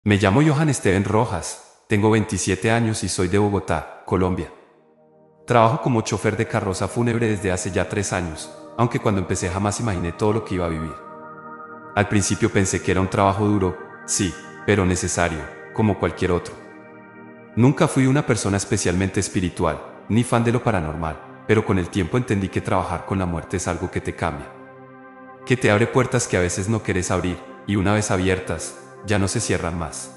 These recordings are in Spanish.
Me llamo Johan Esteban Rojas, tengo 27 años y soy de Bogotá, Colombia. Trabajo como chofer de carroza fúnebre desde hace ya 3 años, aunque cuando empecé jamás imaginé todo lo que iba a vivir. Al principio pensé que era un trabajo duro, sí, pero necesario, como cualquier otro. Nunca fui una persona especialmente espiritual, ni fan de lo paranormal, pero con el tiempo entendí que trabajar con la muerte es algo que te cambia. Que te abre puertas que a veces no quieres abrir, y una vez abiertas, ya no se cierran más.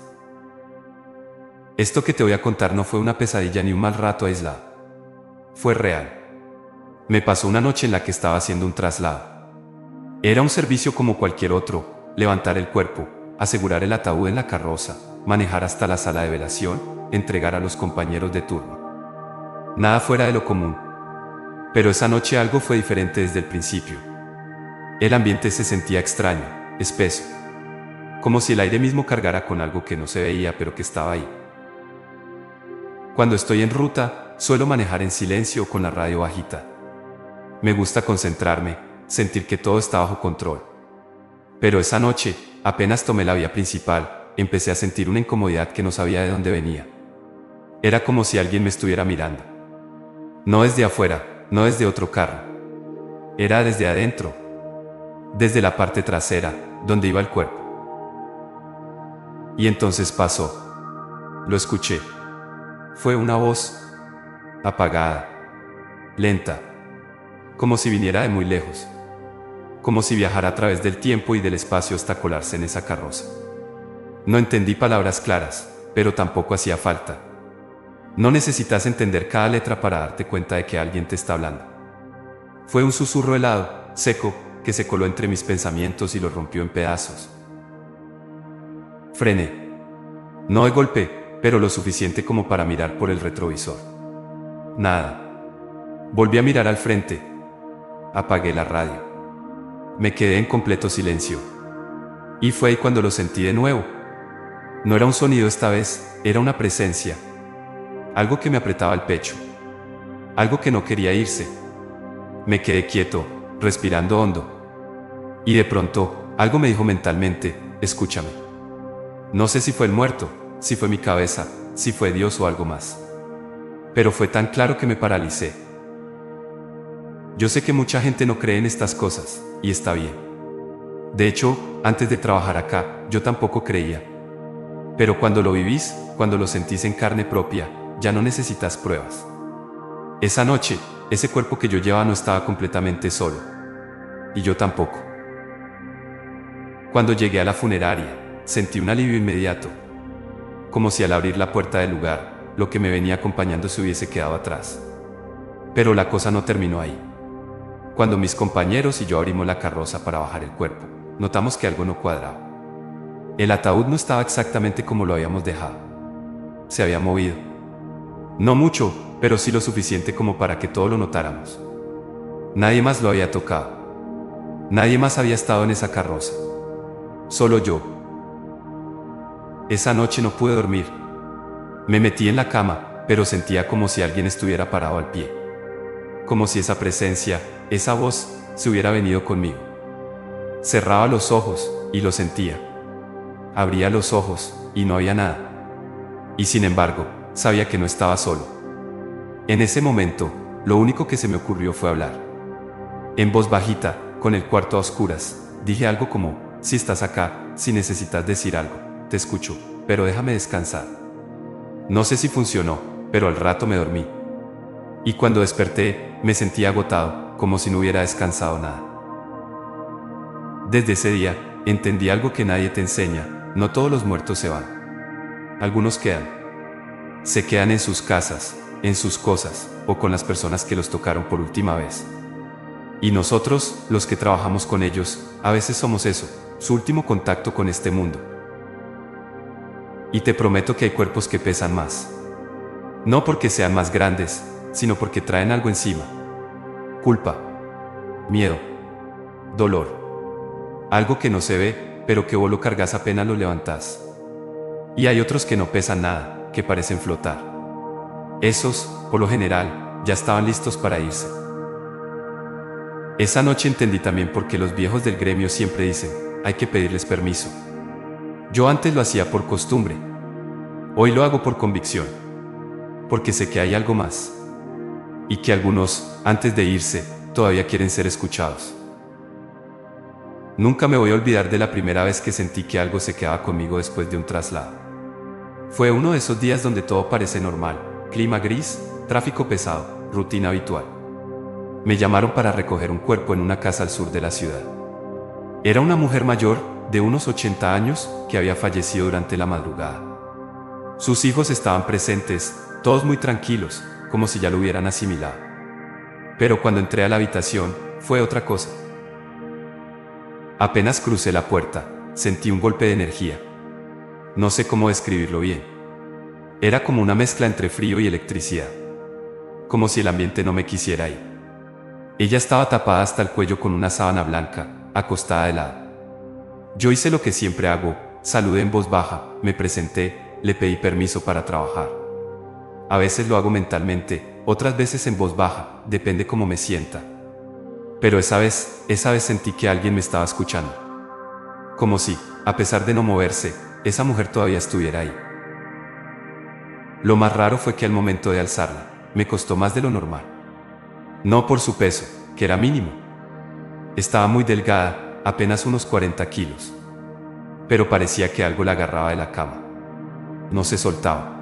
Esto que te voy a contar no fue una pesadilla ni un mal rato aislado. Fue real. Me pasó una noche en la que estaba haciendo un traslado. Era un servicio como cualquier otro: levantar el cuerpo, asegurar el ataúd en la carroza, manejar hasta la sala de velación, entregar a los compañeros de turno. Nada fuera de lo común. Pero esa noche algo fue diferente desde el principio. El ambiente se sentía extraño, espeso, como si el aire mismo cargara con algo que no se veía pero que estaba ahí. Cuando estoy en ruta, suelo manejar en silencio o con la radio bajita. Me gusta concentrarme, sentir que todo está bajo control. Pero esa noche, apenas tomé la vía principal, empecé a sentir una incomodidad que no sabía de dónde venía. Era como si alguien me estuviera mirando. No desde afuera, no desde otro carro. Era desde adentro, desde la parte trasera, donde iba el cuerpo. Y entonces pasó. Lo escuché. Fue una voz apagada, lenta, como si viniera de muy lejos, como si viajara a través del tiempo y del espacio hasta colarse en esa carroza. No entendí palabras claras, pero tampoco hacía falta. No necesitas entender cada letra para darte cuenta de que alguien te está hablando. Fue un susurro helado, seco, que se coló entre mis pensamientos y los rompió en pedazos. Frené. No de golpe, pero lo suficiente como para mirar por el retrovisor. Nada. Volví a mirar al frente. Apagué la radio. Me quedé en completo silencio. Y fue ahí cuando lo sentí de nuevo. No era un sonido esta vez, era una presencia. Algo que me apretaba el pecho. Algo que no quería irse. Me quedé quieto, respirando hondo. Y de pronto, algo me dijo mentalmente: escúchame. No sé si fue el muerto, si fue mi cabeza, si fue Dios o algo más. Pero fue tan claro que me paralicé. Yo sé que mucha gente no cree en estas cosas, y está bien. De hecho, antes de trabajar acá, yo tampoco creía. Pero cuando lo vivís, cuando lo sentís en carne propia, ya no necesitas pruebas. Esa noche, ese cuerpo que yo llevaba no estaba completamente solo. Y yo tampoco. Cuando llegué a la funeraria, sentí un alivio inmediato. Como si al abrir la puerta del lugar, lo que me venía acompañando se hubiese quedado atrás. Pero la cosa no terminó ahí. Cuando mis compañeros y yo abrimos la carroza para bajar el cuerpo, notamos que algo no cuadraba. El ataúd no estaba exactamente como lo habíamos dejado. Se había movido. No mucho, pero sí lo suficiente como para que todos lo notáramos. Nadie más lo había tocado. Nadie más había estado en esa carroza. Solo yo. Esa noche no pude dormir. Me metí en la cama, pero sentía como si alguien estuviera parado al pie. Como si esa presencia, esa voz, se hubiera venido conmigo. Cerraba los ojos, y lo sentía. Abría los ojos, y no había nada. Y sin embargo, sabía que no estaba solo. En ese momento, lo único que se me ocurrió fue hablar. En voz bajita, con el cuarto a oscuras, dije algo como: si estás acá, si necesitas decir algo, te escucho, pero déjame descansar. No sé si funcionó, pero al rato me dormí. Y cuando desperté, me sentí agotado, como si no hubiera descansado nada. Desde ese día, entendí algo que nadie te enseña: no todos los muertos se van. Algunos quedan. Se quedan en sus casas, en sus cosas, o con las personas que los tocaron por última vez. Y nosotros, los que trabajamos con ellos, a veces somos eso, su último contacto con este mundo. Y te prometo que hay cuerpos que pesan más. No porque sean más grandes, sino porque traen algo encima. Culpa, miedo, dolor. Algo que no se ve, pero que vos lo cargas apenas lo levantás. Y hay otros que no pesan nada, que parecen flotar. Esos, por lo general, ya estaban listos para irse. Esa noche entendí también por qué los viejos del gremio siempre dicen: hay que pedirles permiso. Yo antes lo hacía por costumbre. Hoy lo hago por convicción. Porque sé que hay algo más. Y que algunos, antes de irse, todavía quieren ser escuchados. Nunca me voy a olvidar de la primera vez que sentí que algo se quedaba conmigo después de un traslado. Fue uno de esos días donde todo parece normal, clima gris, tráfico pesado, rutina habitual. Me llamaron para recoger un cuerpo en una casa al sur de la ciudad. Era una mujer mayor, de unos 80 años, que había fallecido durante la madrugada. Sus hijos estaban presentes, todos muy tranquilos, como si ya lo hubieran asimilado. Pero cuando entré a la habitación, fue otra cosa. Apenas crucé la puerta, sentí un golpe de energía. No sé cómo describirlo bien. Era como una mezcla entre frío y electricidad. Como si el ambiente no me quisiera ir. Ella estaba tapada hasta el cuello con una sábana blanca, acostada de lado. Yo hice lo que siempre hago, saludé en voz baja, me presenté, le pedí permiso para trabajar. A veces lo hago mentalmente, otras veces en voz baja, depende cómo me sienta. Pero esa vez sentí que alguien me estaba escuchando. Como si, a pesar de no moverse, esa mujer todavía estuviera ahí. Lo más raro fue que al momento de alzarla, me costó más de lo normal. No por su peso, que era mínimo. Estaba muy delgada, apenas unos 40 kilos. Pero parecía que algo la agarraba de la cama. No se soltaba.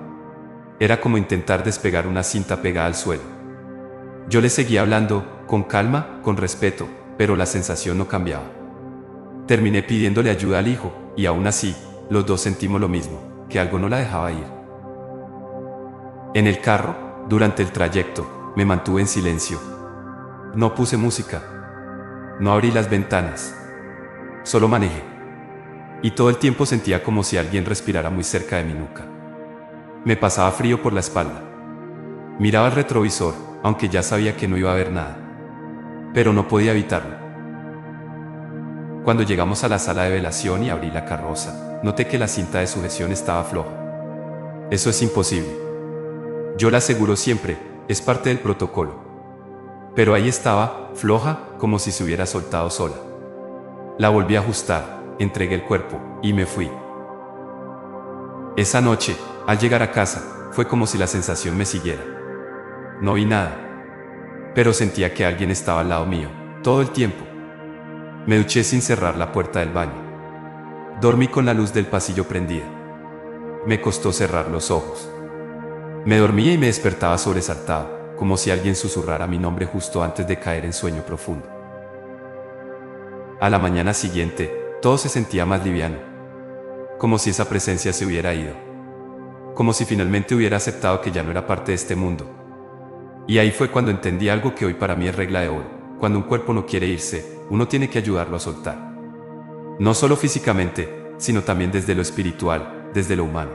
Era como intentar despegar una cinta pegada al suelo. Yo le seguía hablando, con calma, con respeto, pero la sensación no cambiaba. Terminé pidiéndole ayuda al hijo, y aún así, los dos sentimos lo mismo, que algo no la dejaba ir. En el carro, durante el trayecto, me mantuve en silencio. No puse música. No abrí las ventanas. Solo manejé. Y todo el tiempo sentía como si alguien respirara muy cerca de mi nuca. Me pasaba frío por la espalda. Miraba el retrovisor, aunque ya sabía que no iba a ver nada. Pero no podía evitarlo. Cuando llegamos a la sala de velación y abrí la carroza, noté que la cinta de sujeción estaba floja. Eso es imposible. Yo la aseguro siempre, es parte del protocolo. Pero ahí estaba, floja, como si se hubiera soltado sola. La volví a ajustar, entregué el cuerpo, y me fui. Esa noche, al llegar a casa, fue como si la sensación me siguiera. No vi nada. Pero sentía que alguien estaba al lado mío, todo el tiempo. Me duché sin cerrar la puerta del baño. Dormí con la luz del pasillo prendida. Me costó cerrar los ojos. Me dormía y me despertaba sobresaltado, como si alguien susurrara mi nombre justo antes de caer en sueño profundo. A la mañana siguiente, todo se sentía más liviano. Como si esa presencia se hubiera ido. Como si finalmente hubiera aceptado que ya no era parte de este mundo. Y ahí fue cuando entendí algo que hoy para mí es regla de oro. Cuando un cuerpo no quiere irse, uno tiene que ayudarlo a soltar. No solo físicamente, sino también desde lo espiritual, desde lo humano.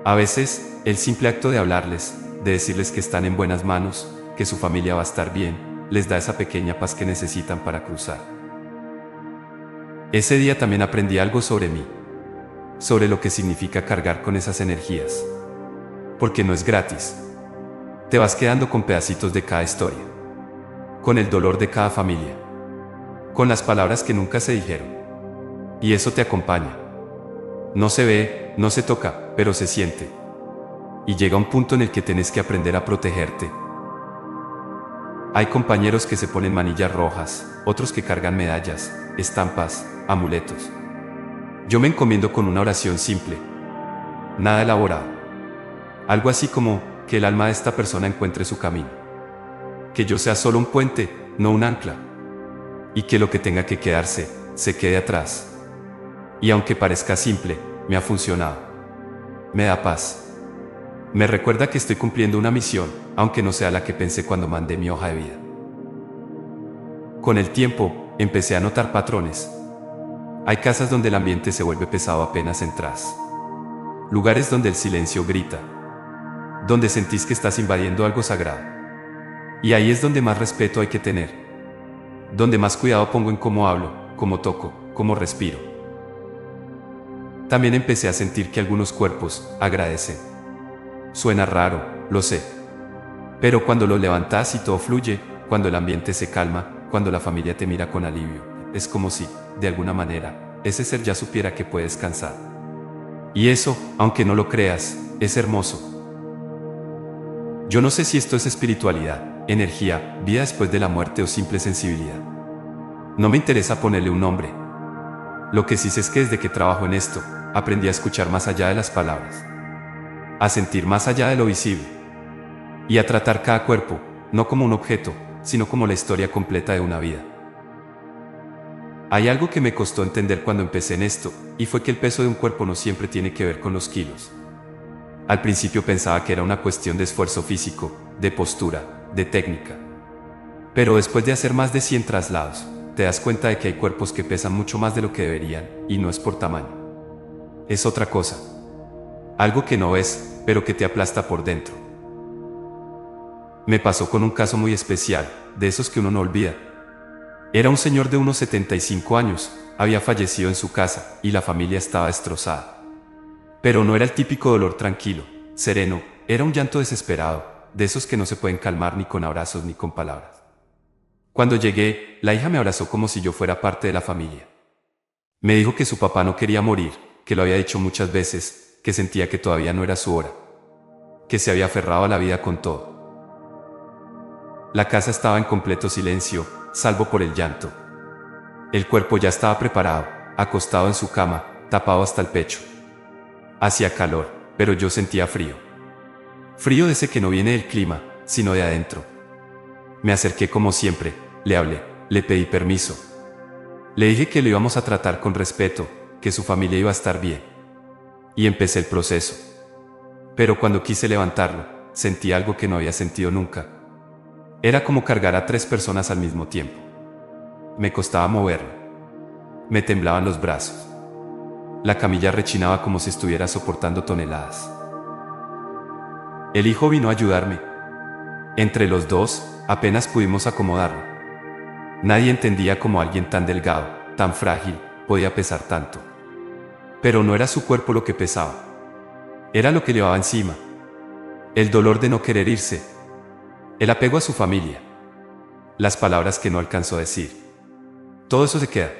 A veces, el simple acto de hablarles, de decirles que están en buenas manos, que su familia va a estar bien, les da esa pequeña paz que necesitan para cruzar. Ese día también aprendí algo sobre mí, sobre lo que significa cargar con esas energías. Porque no es gratis. Te vas quedando con pedacitos de cada historia, con el dolor de cada familia, con las palabras que nunca se dijeron. Y eso te acompaña. No se ve, no se toca, pero se siente. Y llega un punto en el que tienes que aprender a protegerte. Hay compañeros que se ponen manillas rojas, otros que cargan medallas, estampas, amuletos. Yo me encomiendo con una oración simple. Nada elaborado. Algo así como que el alma de esta persona encuentre su camino. Que yo sea solo un puente, no un ancla. Y que lo que tenga que quedarse, se quede atrás. Y aunque parezca simple, me ha funcionado. Me da paz. Me recuerda que estoy cumpliendo una misión, aunque no sea la que pensé cuando mandé mi hoja de vida. Con el tiempo, empecé a notar patrones. Hay casas donde el ambiente se vuelve pesado apenas entras. Lugares donde el silencio grita. Donde sentís que estás invadiendo algo sagrado. Y ahí es donde más respeto hay que tener. Donde más cuidado pongo en cómo hablo, cómo toco, cómo respiro. También empecé a sentir que algunos cuerpos agradecen. Suena raro, lo sé. Pero cuando lo levantas y todo fluye, cuando el ambiente se calma, cuando la familia te mira con alivio, es como si, de alguna manera, ese ser ya supiera que puede descansar. Y eso, aunque no lo creas, es hermoso. Yo no sé si esto es espiritualidad, energía, vida después de la muerte o simple sensibilidad. No me interesa ponerle un nombre. Lo que sí sé es que desde que trabajo en esto, aprendí a escuchar más allá de las palabras, a sentir más allá de lo visible y a tratar cada cuerpo, no como un objeto, sino como la historia completa de una vida. Hay algo que me costó entender cuando empecé en esto, y fue que el peso de un cuerpo no siempre tiene que ver con los kilos. Al principio pensaba que era una cuestión de esfuerzo físico, de postura, de técnica. Pero después de hacer más de 100 traslados, te das cuenta de que hay cuerpos que pesan mucho más de lo que deberían, y no es por tamaño. Es otra cosa. Algo que no ves, pero que te aplasta por dentro. Me pasó con un caso muy especial, de esos que uno no olvida. Era un señor de unos 75 años, había fallecido en su casa, y la familia estaba destrozada. Pero no era el típico dolor tranquilo, sereno, era un llanto desesperado, de esos que no se pueden calmar ni con abrazos ni con palabras. Cuando llegué, la hija me abrazó como si yo fuera parte de la familia. Me dijo que su papá no quería morir, que lo había dicho muchas veces, que sentía que todavía no era su hora, que se había aferrado a la vida con todo. La casa estaba en completo silencio, salvo por el llanto. El cuerpo ya estaba preparado, acostado en su cama, tapado hasta el pecho. Hacía calor, pero yo sentía frío. Frío de ese que no viene del clima, sino de adentro. Me acerqué como siempre, le hablé, le pedí permiso. Le dije que lo íbamos a tratar con respeto, que su familia iba a estar bien. Y empecé el proceso. Pero cuando quise levantarlo, sentí algo que no había sentido nunca. Era como cargar a 3 personas al mismo tiempo. Me costaba moverlo. Me temblaban los brazos. La camilla rechinaba como si estuviera soportando toneladas. El hijo vino a ayudarme. Entre los dos, apenas pudimos acomodarlo. Nadie entendía cómo alguien tan delgado, tan frágil, podía pesar tanto. Pero no era su cuerpo lo que pesaba. Era lo que llevaba encima. El dolor de no querer irse. El apego a su familia. Las palabras que no alcanzó a decir. Todo eso se queda.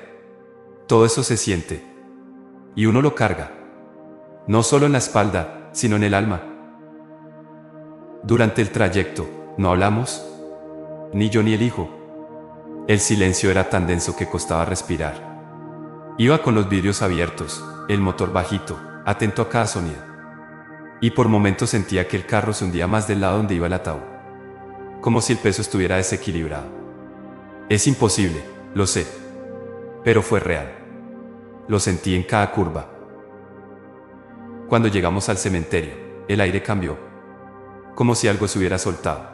Todo eso se siente. Y uno lo carga. No solo en la espalda, sino en el alma. Durante el trayecto, no hablamos. Ni yo ni el hijo. El silencio era tan denso que costaba respirar. Iba con los vidrios abiertos, el motor bajito, atento a cada sonido. Y por momentos sentía que el carro se hundía más del lado donde iba el ataúd. Como si el peso estuviera desequilibrado. Es imposible, lo sé. Pero fue real. Lo sentí en cada curva. Cuando llegamos al cementerio, el aire cambió. Como si algo se hubiera soltado.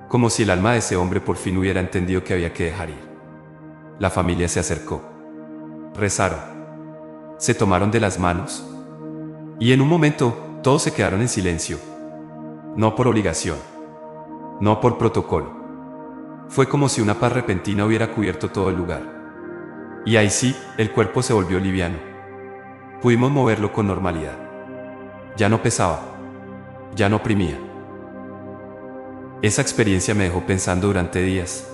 Como si el alma de ese hombre por fin hubiera entendido que había que dejar ir. La familia se acercó. Rezaron. Se tomaron de las manos. Y en un momento, todos se quedaron en silencio. No por obligación. No por protocolo. Fue como si una paz repentina hubiera cubierto todo el lugar. Y ahí sí, el cuerpo se volvió liviano. Pudimos moverlo con normalidad. Ya no pesaba. Ya no oprimía. Esa experiencia me dejó pensando durante días.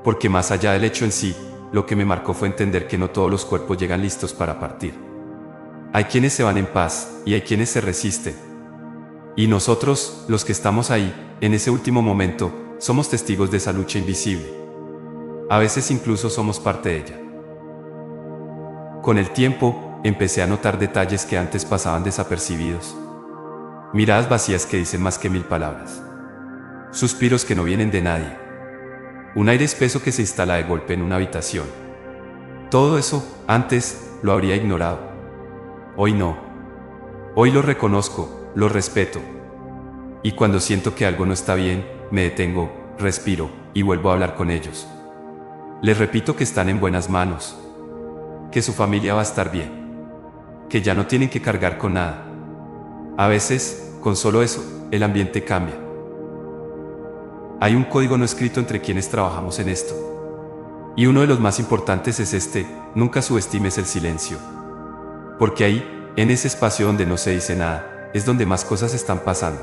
Porque más allá del hecho en sí, lo que me marcó fue entender que no todos los cuerpos llegan listos para partir. Hay quienes se van en paz, y hay quienes se resisten. Y nosotros, los que estamos ahí, en ese último momento, somos testigos de esa lucha invisible. A veces incluso somos parte de ella. Con el tiempo, empecé a notar detalles que antes pasaban desapercibidos. Miradas vacías que dicen más que 1000 palabras. Suspiros que no vienen de nadie. Un aire espeso que se instala de golpe en una habitación. Todo eso, antes, lo habría ignorado. Hoy no. Hoy lo reconozco, lo respeto. Y cuando siento que algo no está bien, me detengo, respiro, y vuelvo a hablar con ellos. Les repito que están en buenas manos. Que su familia va a estar bien. Que ya no tienen que cargar con nada. A veces, con solo eso, el ambiente cambia. Hay un código no escrito entre quienes trabajamos en esto. Y uno de los más importantes es este: nunca subestimes el silencio. Porque ahí, en ese espacio donde no se dice nada, es donde más cosas están pasando.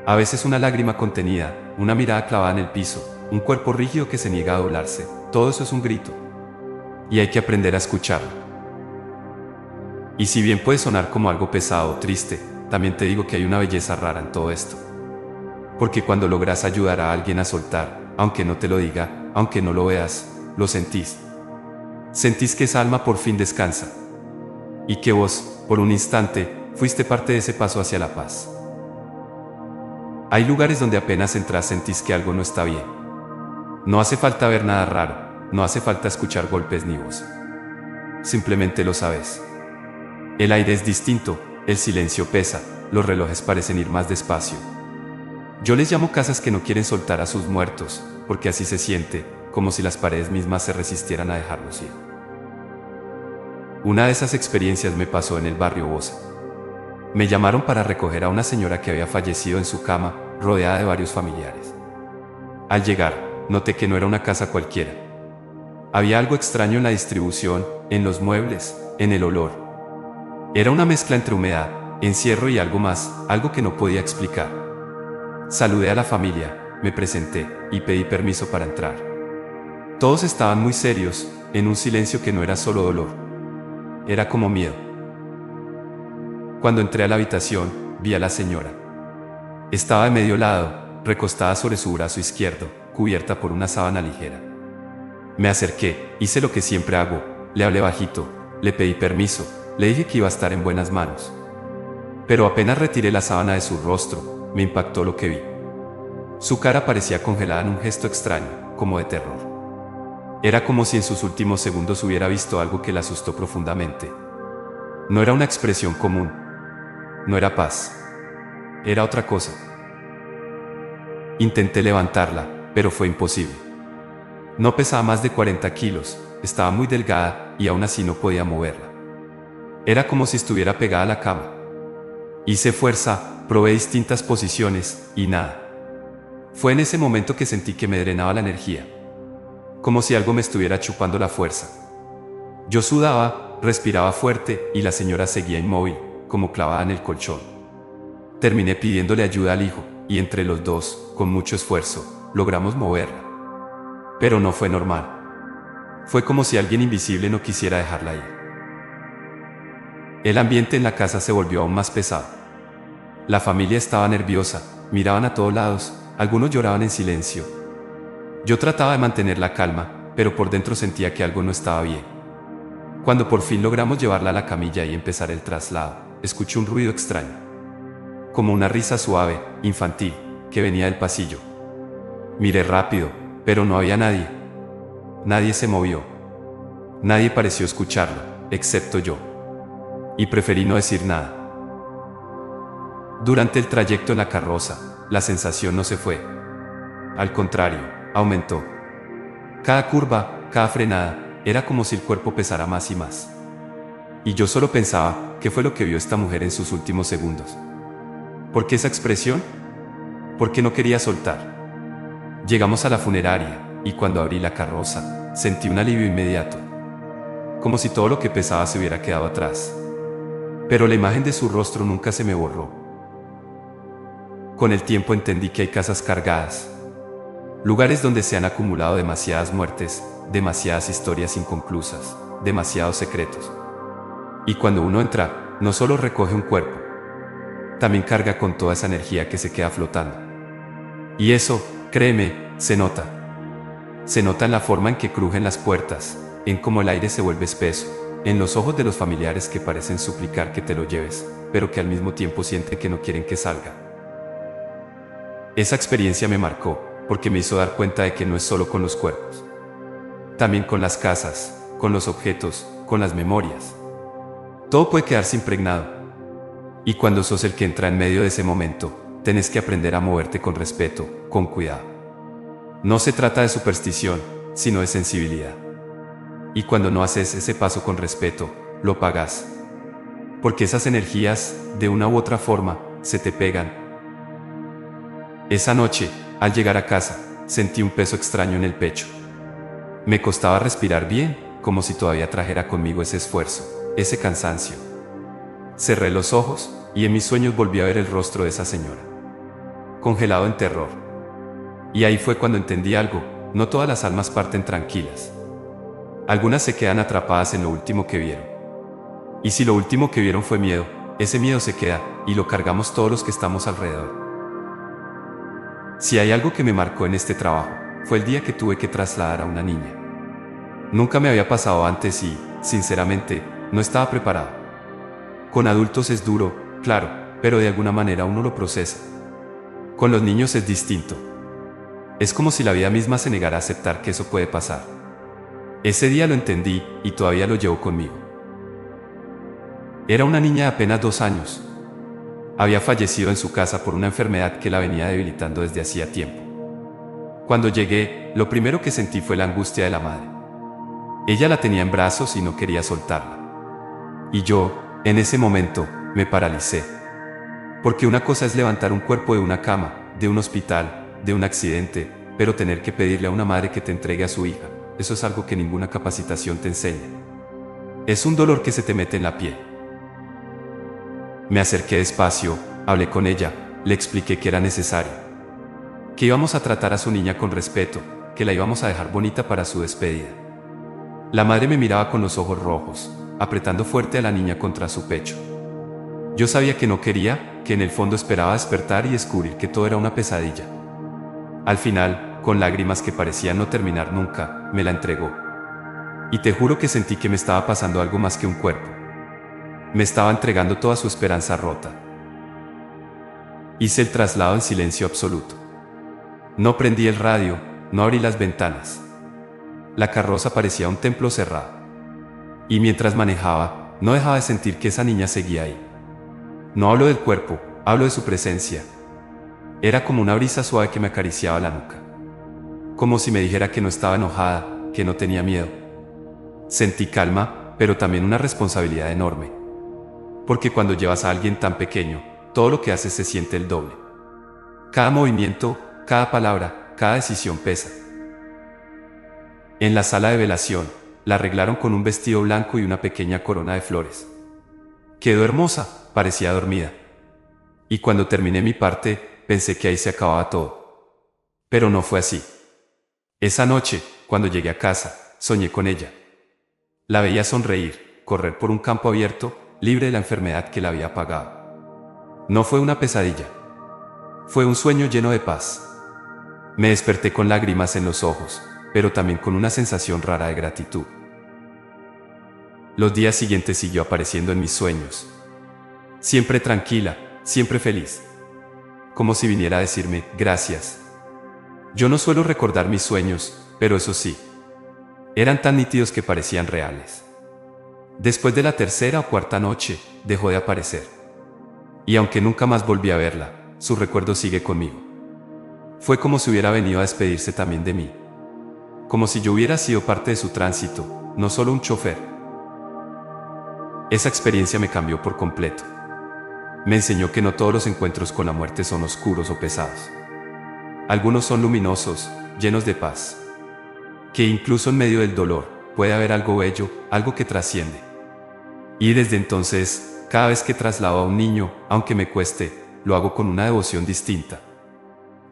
A veces una lágrima contenida, una mirada clavada en el piso, un cuerpo rígido que se niega a doblarse, todo eso es un grito. Y hay que aprender a escucharlo. Y si bien puede sonar como algo pesado o triste, también te digo que hay una belleza rara en todo esto. Porque cuando logras ayudar a alguien a soltar, aunque no te lo diga, aunque no lo veas, lo sentís. Sentís que esa alma por fin descansa. Y que vos, por un instante, fuiste parte de ese paso hacia la paz. Hay lugares donde apenas entras sentís que algo no está bien. No hace falta ver nada raro, no hace falta escuchar golpes ni voz. Simplemente lo sabes. El aire es distinto, el silencio pesa, los relojes parecen ir más despacio. Yo les llamo casas que no quieren soltar a sus muertos, porque así se siente, como si las paredes mismas se resistieran a dejarlos ir. Una de esas experiencias me pasó en el barrio Bosa. Me llamaron para recoger a una señora que había fallecido en su cama, rodeada de varios familiares. Al llegar, noté que no era una casa cualquiera. Había algo extraño en la distribución, en los muebles, en el olor. Era una mezcla entre humedad, encierro y algo más, algo que no podía explicar. Saludé a la familia, me presenté y pedí permiso para entrar. Todos estaban muy serios, en un silencio que no era solo dolor. Era como miedo. Cuando entré a la habitación, vi a la señora. Estaba de medio lado, recostada sobre su brazo izquierdo, cubierta por una sábana ligera. Me acerqué, hice lo que siempre hago, le hablé bajito, le pedí permiso, le dije que iba a estar en buenas manos. Pero apenas retiré la sábana de su rostro, me impactó lo que vi. Su cara parecía congelada en un gesto extraño, como de terror. Era como si en sus últimos segundos hubiera visto algo que la asustó profundamente. No era una expresión común. No era paz. Era otra cosa. Intenté levantarla, pero fue imposible. No pesaba más de 40 kilos, estaba muy delgada y aún así no podía moverla. Era como si estuviera pegada a la cama. Hice fuerza, probé distintas posiciones y nada. Fue en ese momento que sentí que me drenaba la energía. Como si algo me estuviera chupando la fuerza. Yo sudaba, respiraba fuerte y la señora seguía inmóvil, como clavada en el colchón. Terminé pidiéndole ayuda al hijo, y entre los dos, con mucho esfuerzo, logramos moverla. Pero no fue normal. Fue como si alguien invisible no quisiera dejarla ir. El ambiente en la casa se volvió aún más pesado. La familia estaba nerviosa, miraban a todos lados, algunos lloraban en silencio. Yo trataba de mantener la calma, pero por dentro sentía que algo no estaba bien. Cuando por fin logramos llevarla a la camilla y empezar el traslado, escuché un ruido extraño. Como una risa suave, infantil, que venía del pasillo. Miré rápido, pero no había nadie. Nadie se movió. Nadie pareció escucharlo, excepto yo. Y preferí no decir nada. Durante el trayecto en la carroza, la sensación no se fue. Al contrario, aumentó. Cada curva, cada frenada, era como si el cuerpo pesara más y más. Y yo solo pensaba, ¿qué fue lo que vio esta mujer en sus últimos segundos? ¿Por qué esa expresión? ¿Por qué no quería soltar? Llegamos a la funeraria, y cuando abrí la carroza, sentí un alivio inmediato. Como si todo lo que pesaba se hubiera quedado atrás. Pero la imagen de su rostro nunca se me borró. Con el tiempo entendí que hay casas cargadas. Lugares donde se han acumulado demasiadas muertes, demasiadas historias inconclusas, demasiados secretos. Y cuando uno entra, no solo recoge un cuerpo, también carga con toda esa energía que se queda flotando. Y eso, créeme, se nota. Se nota en la forma en que crujen las puertas, en cómo el aire se vuelve espeso, en los ojos de los familiares que parecen suplicar que te lo lleves, pero que al mismo tiempo sienten que no quieren que salga. Esa experiencia me marcó, porque me hizo dar cuenta de que no es solo con los cuerpos. También con las casas, con los objetos, con las memorias. Todo puede quedarse impregnado. Y cuando sos el que entra en medio de ese momento, tenés que aprender a moverte con respeto, con cuidado. No se trata de superstición, sino de sensibilidad. Y cuando no haces ese paso con respeto, lo pagás. Porque esas energías, de una u otra forma, se te pegan. Esa noche, al llegar a casa, sentí un peso extraño en el pecho. Me costaba respirar bien, como si todavía trajera conmigo ese esfuerzo, ese cansancio. Cerré los ojos, y en mis sueños volví a ver el rostro de esa señora. Congelado en terror. Y ahí fue cuando entendí algo, no todas las almas parten tranquilas. Algunas se quedan atrapadas en lo último que vieron. Y si lo último que vieron fue miedo, ese miedo se queda, y lo cargamos todos los que estamos alrededor. Si hay algo que me marcó en este trabajo, fue el día que tuve que trasladar a una niña. Nunca me había pasado antes y, sinceramente, no estaba preparado. Con adultos es duro, claro, pero de alguna manera uno lo procesa. Con los niños es distinto. Es como si la vida misma se negara a aceptar que eso puede pasar. Ese día lo entendí y todavía lo llevo conmigo. Era una niña de apenas 2 años. Había fallecido en su casa por una enfermedad que la venía debilitando desde hacía tiempo. Cuando llegué, lo primero que sentí fue la angustia de la madre. Ella la tenía en brazos y no quería soltarla. Y yo, en ese momento, me paralicé. Porque una cosa es levantar un cuerpo de una cama, de un hospital, de un accidente, pero tener que pedirle a una madre que te entregue a su hija, eso es algo que ninguna capacitación te enseña. Es un dolor que se te mete en la piel. Me acerqué despacio, hablé con ella, le expliqué que era necesario. Que íbamos a tratar a su niña con respeto, que la íbamos a dejar bonita para su despedida. La madre me miraba con los ojos rojos, apretando fuerte a la niña contra su pecho. Yo sabía que no quería, que en el fondo esperaba despertar y descubrir que todo era una pesadilla. Al final, con lágrimas que parecían no terminar nunca, me la entregó. Y te juro que sentí que me estaba pasando algo más que un cuerpo. Me estaba entregando toda su esperanza rota. Hice el traslado en silencio absoluto. No prendí el radio, no abrí las ventanas. La carroza parecía un templo cerrado. Y mientras manejaba, no dejaba de sentir que esa niña seguía ahí. No hablo del cuerpo, hablo de su presencia. Era como una brisa suave que me acariciaba la nuca. Como si me dijera que no estaba enojada, que no tenía miedo. Sentí calma, pero también una responsabilidad enorme. Porque cuando llevas a alguien tan pequeño, todo lo que haces se siente el doble. Cada movimiento, cada palabra, cada decisión pesa. En la sala de velación, la arreglaron con un vestido blanco y una pequeña corona de flores. Quedó hermosa, parecía dormida. Y cuando terminé mi parte, pensé que ahí se acababa todo. Pero no fue así. Esa noche, cuando llegué a casa, soñé con ella. La veía sonreír, correr por un campo abierto, libre de la enfermedad que la había apagado. No fue una pesadilla. Fue un sueño lleno de paz. Me desperté con lágrimas en los ojos, pero también con una sensación rara de gratitud. Los días siguientes siguió apareciendo en mis sueños. Siempre tranquila, siempre feliz. Como si viniera a decirme, gracias. Yo no suelo recordar mis sueños, pero eso sí. Eran tan nítidos que parecían reales. Después de la tercera o cuarta noche, dejó de aparecer. Y aunque nunca más volví a verla, su recuerdo sigue conmigo. Fue como si hubiera venido a despedirse también de mí. Como si yo hubiera sido parte de su tránsito, no solo un chofer. Esa experiencia me cambió por completo. Me enseñó que no todos los encuentros con la muerte son oscuros o pesados. Algunos son luminosos, llenos de paz. Que incluso en medio del dolor, puede haber algo bello, algo que trasciende. Y desde entonces, cada vez que traslado a un niño, aunque me cueste, lo hago con una devoción distinta.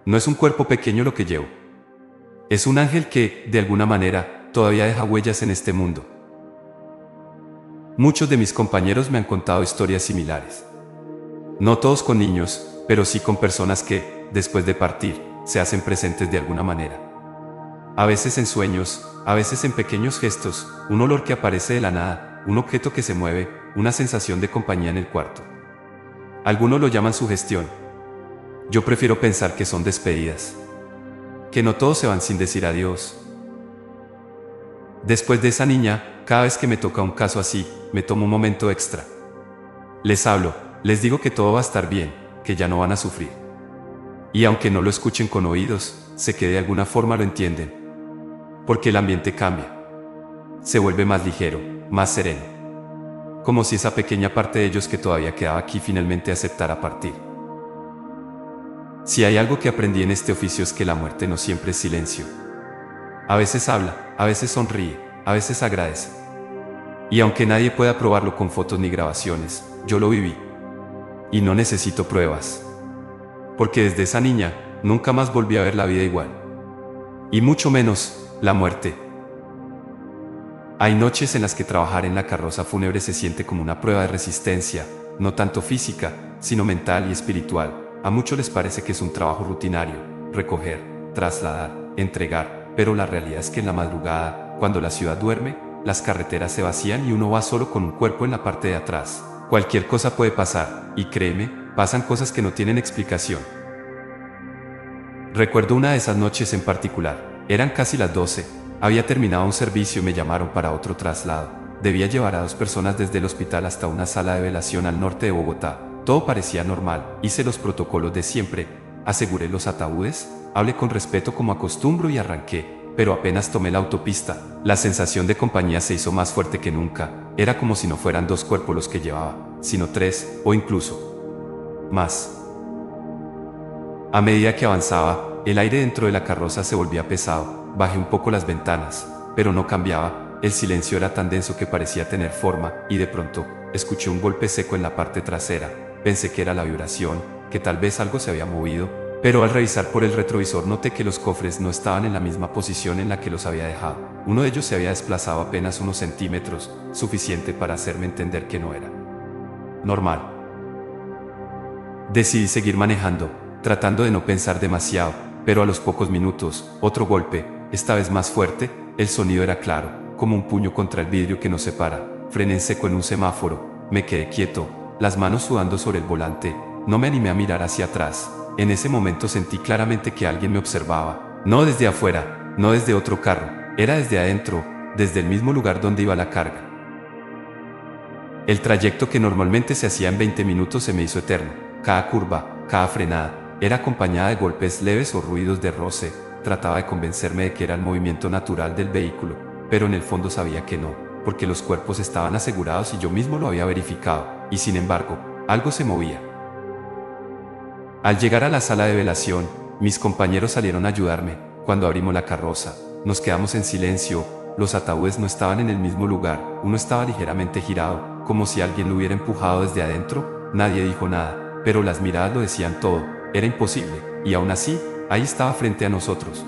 No es un cuerpo pequeño lo que llevo. Es un ángel que, de alguna manera, todavía deja huellas en este mundo. Muchos de mis compañeros me han contado historias similares. No todos con niños, pero sí con personas que, después de partir, se hacen presentes de alguna manera. A veces en sueños, a veces en pequeños gestos, un olor que aparece de la nada, un objeto que se mueve, una sensación de compañía en el cuarto. Algunos lo llaman sugestión. Yo prefiero pensar que son despedidas. Que no todos se van sin decir adiós. Después de esa niña, cada vez que me toca un caso así, me tomo un momento extra. Les hablo, les digo que todo va a estar bien, que ya no van a sufrir. Y aunque no lo escuchen con oídos, sé que de alguna forma lo entienden. Porque el ambiente cambia. Se vuelve más ligero, más sereno. Como si esa pequeña parte de ellos que todavía quedaba aquí finalmente aceptara partir. Si hay algo que aprendí en este oficio es que la muerte no siempre es silencio. A veces habla, a veces sonríe, a veces agradece. Y aunque nadie pueda probarlo con fotos ni grabaciones, yo lo viví. Y no necesito pruebas. Porque desde esa niña, nunca más volví a ver la vida igual. Y mucho menos, la muerte. Hay noches en las que trabajar en la carroza fúnebre se siente como una prueba de resistencia, no tanto física, sino mental y espiritual. A muchos les parece que es un trabajo rutinario, recoger, trasladar, entregar, pero la realidad es que en la madrugada, cuando la ciudad duerme, las carreteras se vacían y uno va solo con un cuerpo en la parte de atrás. Cualquier cosa puede pasar, y créeme, pasan cosas que no tienen explicación. Recuerdo una de esas noches en particular. Eran casi las 12. Había terminado un servicio y me llamaron para otro traslado. Debía llevar a 2 personas desde el hospital hasta una sala de velación al norte de Bogotá. Todo parecía normal. Hice los protocolos de siempre. Aseguré los ataúdes. Hablé con respeto como acostumbro y arranqué. Pero apenas tomé la autopista, la sensación de compañía se hizo más fuerte que nunca. Era como si no fueran 2 cuerpos los que llevaba, sino 3, o incluso más. A medida que avanzaba, el aire dentro de la carroza se volvía pesado. Bajé un poco las ventanas, pero no cambiaba. El silencio era tan denso que parecía tener forma, y de pronto, escuché un golpe seco en la parte trasera. Pensé que era la vibración, que tal vez algo se había movido, pero al revisar por el retrovisor noté que los cofres no estaban en la misma posición en la que los había dejado. Uno de ellos se había desplazado apenas unos centímetros, suficiente para hacerme entender que no era normal. Decidí seguir manejando, tratando de no pensar demasiado, pero a los pocos minutos, otro golpe, esta vez más fuerte. El sonido era claro, como un puño contra el vidrio que nos separa. Frené en seco en un semáforo, me quedé quieto, las manos sudando sobre el volante. No me animé a mirar hacia atrás. En ese momento sentí claramente que alguien me observaba. No desde afuera, no desde otro carro, era desde adentro, desde el mismo lugar donde iba la carga. El trayecto que normalmente se hacía en 20 minutos se me hizo eterno. Cada curva, cada frenada, era acompañada de golpes leves o ruidos de roce. Trataba de convencerme de que era el movimiento natural del vehículo, pero en el fondo sabía que no, porque los cuerpos estaban asegurados y yo mismo lo había verificado, y sin embargo, algo se movía. Al llegar a la sala de velación, mis compañeros salieron a ayudarme. Cuando abrimos la carroza, nos quedamos en silencio. Los ataúdes no estaban en el mismo lugar, uno estaba ligeramente girado, como si alguien lo hubiera empujado desde adentro. Nadie dijo nada, pero las miradas lo decían todo. Era imposible, y aún así, ahí estaba frente a nosotros.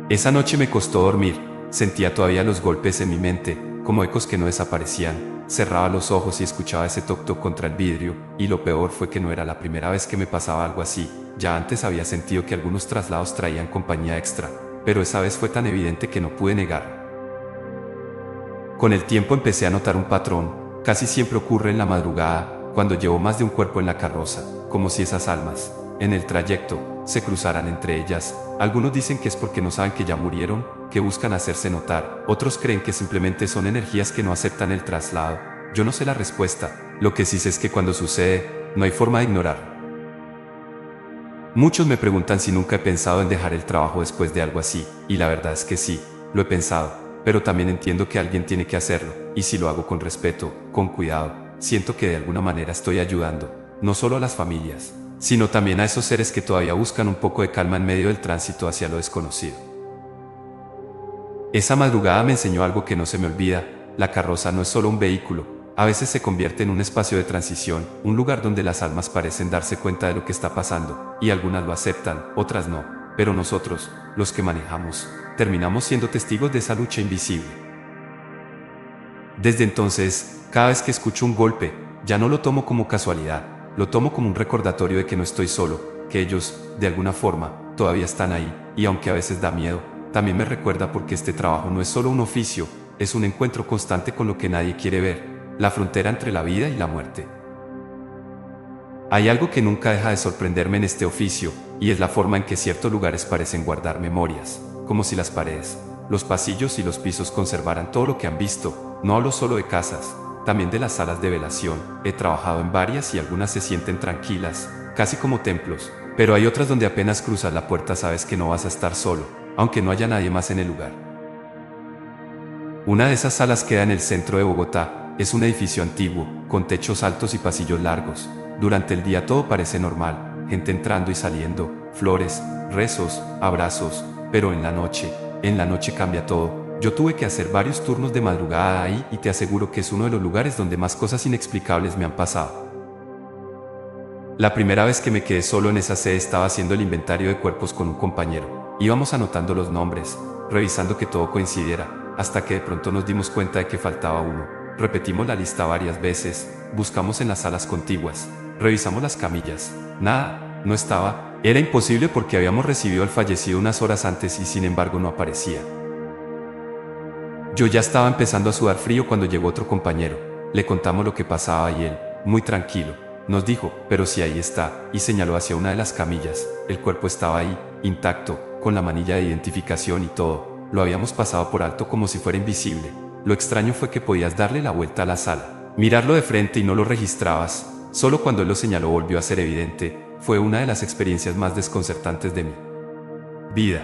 Esa noche me costó dormir. Sentía todavía los golpes en mi mente, como ecos que no desaparecían. Cerraba los ojos y escuchaba ese toc-toc contra el vidrio, y lo peor fue que no era la primera vez que me pasaba algo así. Ya antes había sentido que algunos traslados traían compañía extra, pero esa vez fue tan evidente que no pude negar. Con el tiempo empecé a notar un patrón. Casi siempre ocurre en la madrugada, cuando llevo más de un cuerpo en la carroza, como si esas almas, en el trayecto, se cruzaran entre ellas. Algunos dicen que es porque no saben que ya murieron, que buscan hacerse notar. Otros creen que simplemente son energías que no aceptan el traslado. Yo no sé la respuesta. Lo que sí sé es que cuando sucede, no hay forma de ignorarlo. Muchos me preguntan si nunca he pensado en dejar el trabajo después de algo así, y la verdad es que sí, lo he pensado, pero también entiendo que alguien tiene que hacerlo, y si lo hago con respeto, con cuidado, siento que de alguna manera estoy ayudando, no solo a las familias, sino también a esos seres que todavía buscan un poco de calma en medio del tránsito hacia lo desconocido. Esa madrugada me enseñó algo que no se me olvida. La carroza no es solo un vehículo, a veces se convierte en un espacio de transición, un lugar donde las almas parecen darse cuenta de lo que está pasando, y algunas lo aceptan, otras no, pero nosotros, los que manejamos, terminamos siendo testigos de esa lucha invisible. Desde entonces, cada vez que escucho un golpe, ya no lo tomo como casualidad, lo tomo como un recordatorio de que no estoy solo, que ellos, de alguna forma, todavía están ahí, y aunque a veces da miedo, también me recuerda porque este trabajo no es solo un oficio, es un encuentro constante con lo que nadie quiere ver, la frontera entre la vida y la muerte. Hay algo que nunca deja de sorprenderme en este oficio, y es la forma en que ciertos lugares parecen guardar memorias, como si las paredes, los pasillos y los pisos conservaran todo lo que han visto. No hablo solo de casas, también de las salas de velación. He trabajado en varias y algunas se sienten tranquilas, casi como templos, pero hay otras donde apenas cruzas la puerta sabes que no vas a estar solo, aunque no haya nadie más en el lugar. Una de esas salas queda en el centro de Bogotá. Es un edificio antiguo, con techos altos y pasillos largos. Durante el día todo parece normal, gente entrando y saliendo, flores, rezos, abrazos, pero en la noche cambia todo. Yo tuve que hacer varios turnos de madrugada ahí y te aseguro que es uno de los lugares donde más cosas inexplicables me han pasado. La primera vez que me quedé solo en esa sede estaba haciendo el inventario de cuerpos con un compañero. Íbamos anotando los nombres, revisando que todo coincidiera. hasta que de pronto nos dimos cuenta de que faltaba uno. Repetimos la lista varias veces, buscamos en las salas contiguas, revisamos las camillas. Nada, no estaba. Era imposible porque habíamos recibido al fallecido unas horas antes y sin embargo no aparecía. Yo ya estaba empezando a sudar frío cuando llegó otro compañero. Le contamos lo que pasaba y él, muy tranquilo, nos dijo, pero si ahí está, y señaló hacia una de las camillas. El cuerpo estaba ahí, intacto, con la manilla de identificación y todo. Lo habíamos pasado por alto como si fuera invisible. Lo extraño fue que podías darle la vuelta a la sala, mirarlo de frente y no lo registrabas. Solo cuando él lo señaló volvió a ser evidente. Fue una de las experiencias más desconcertantes de mi vida.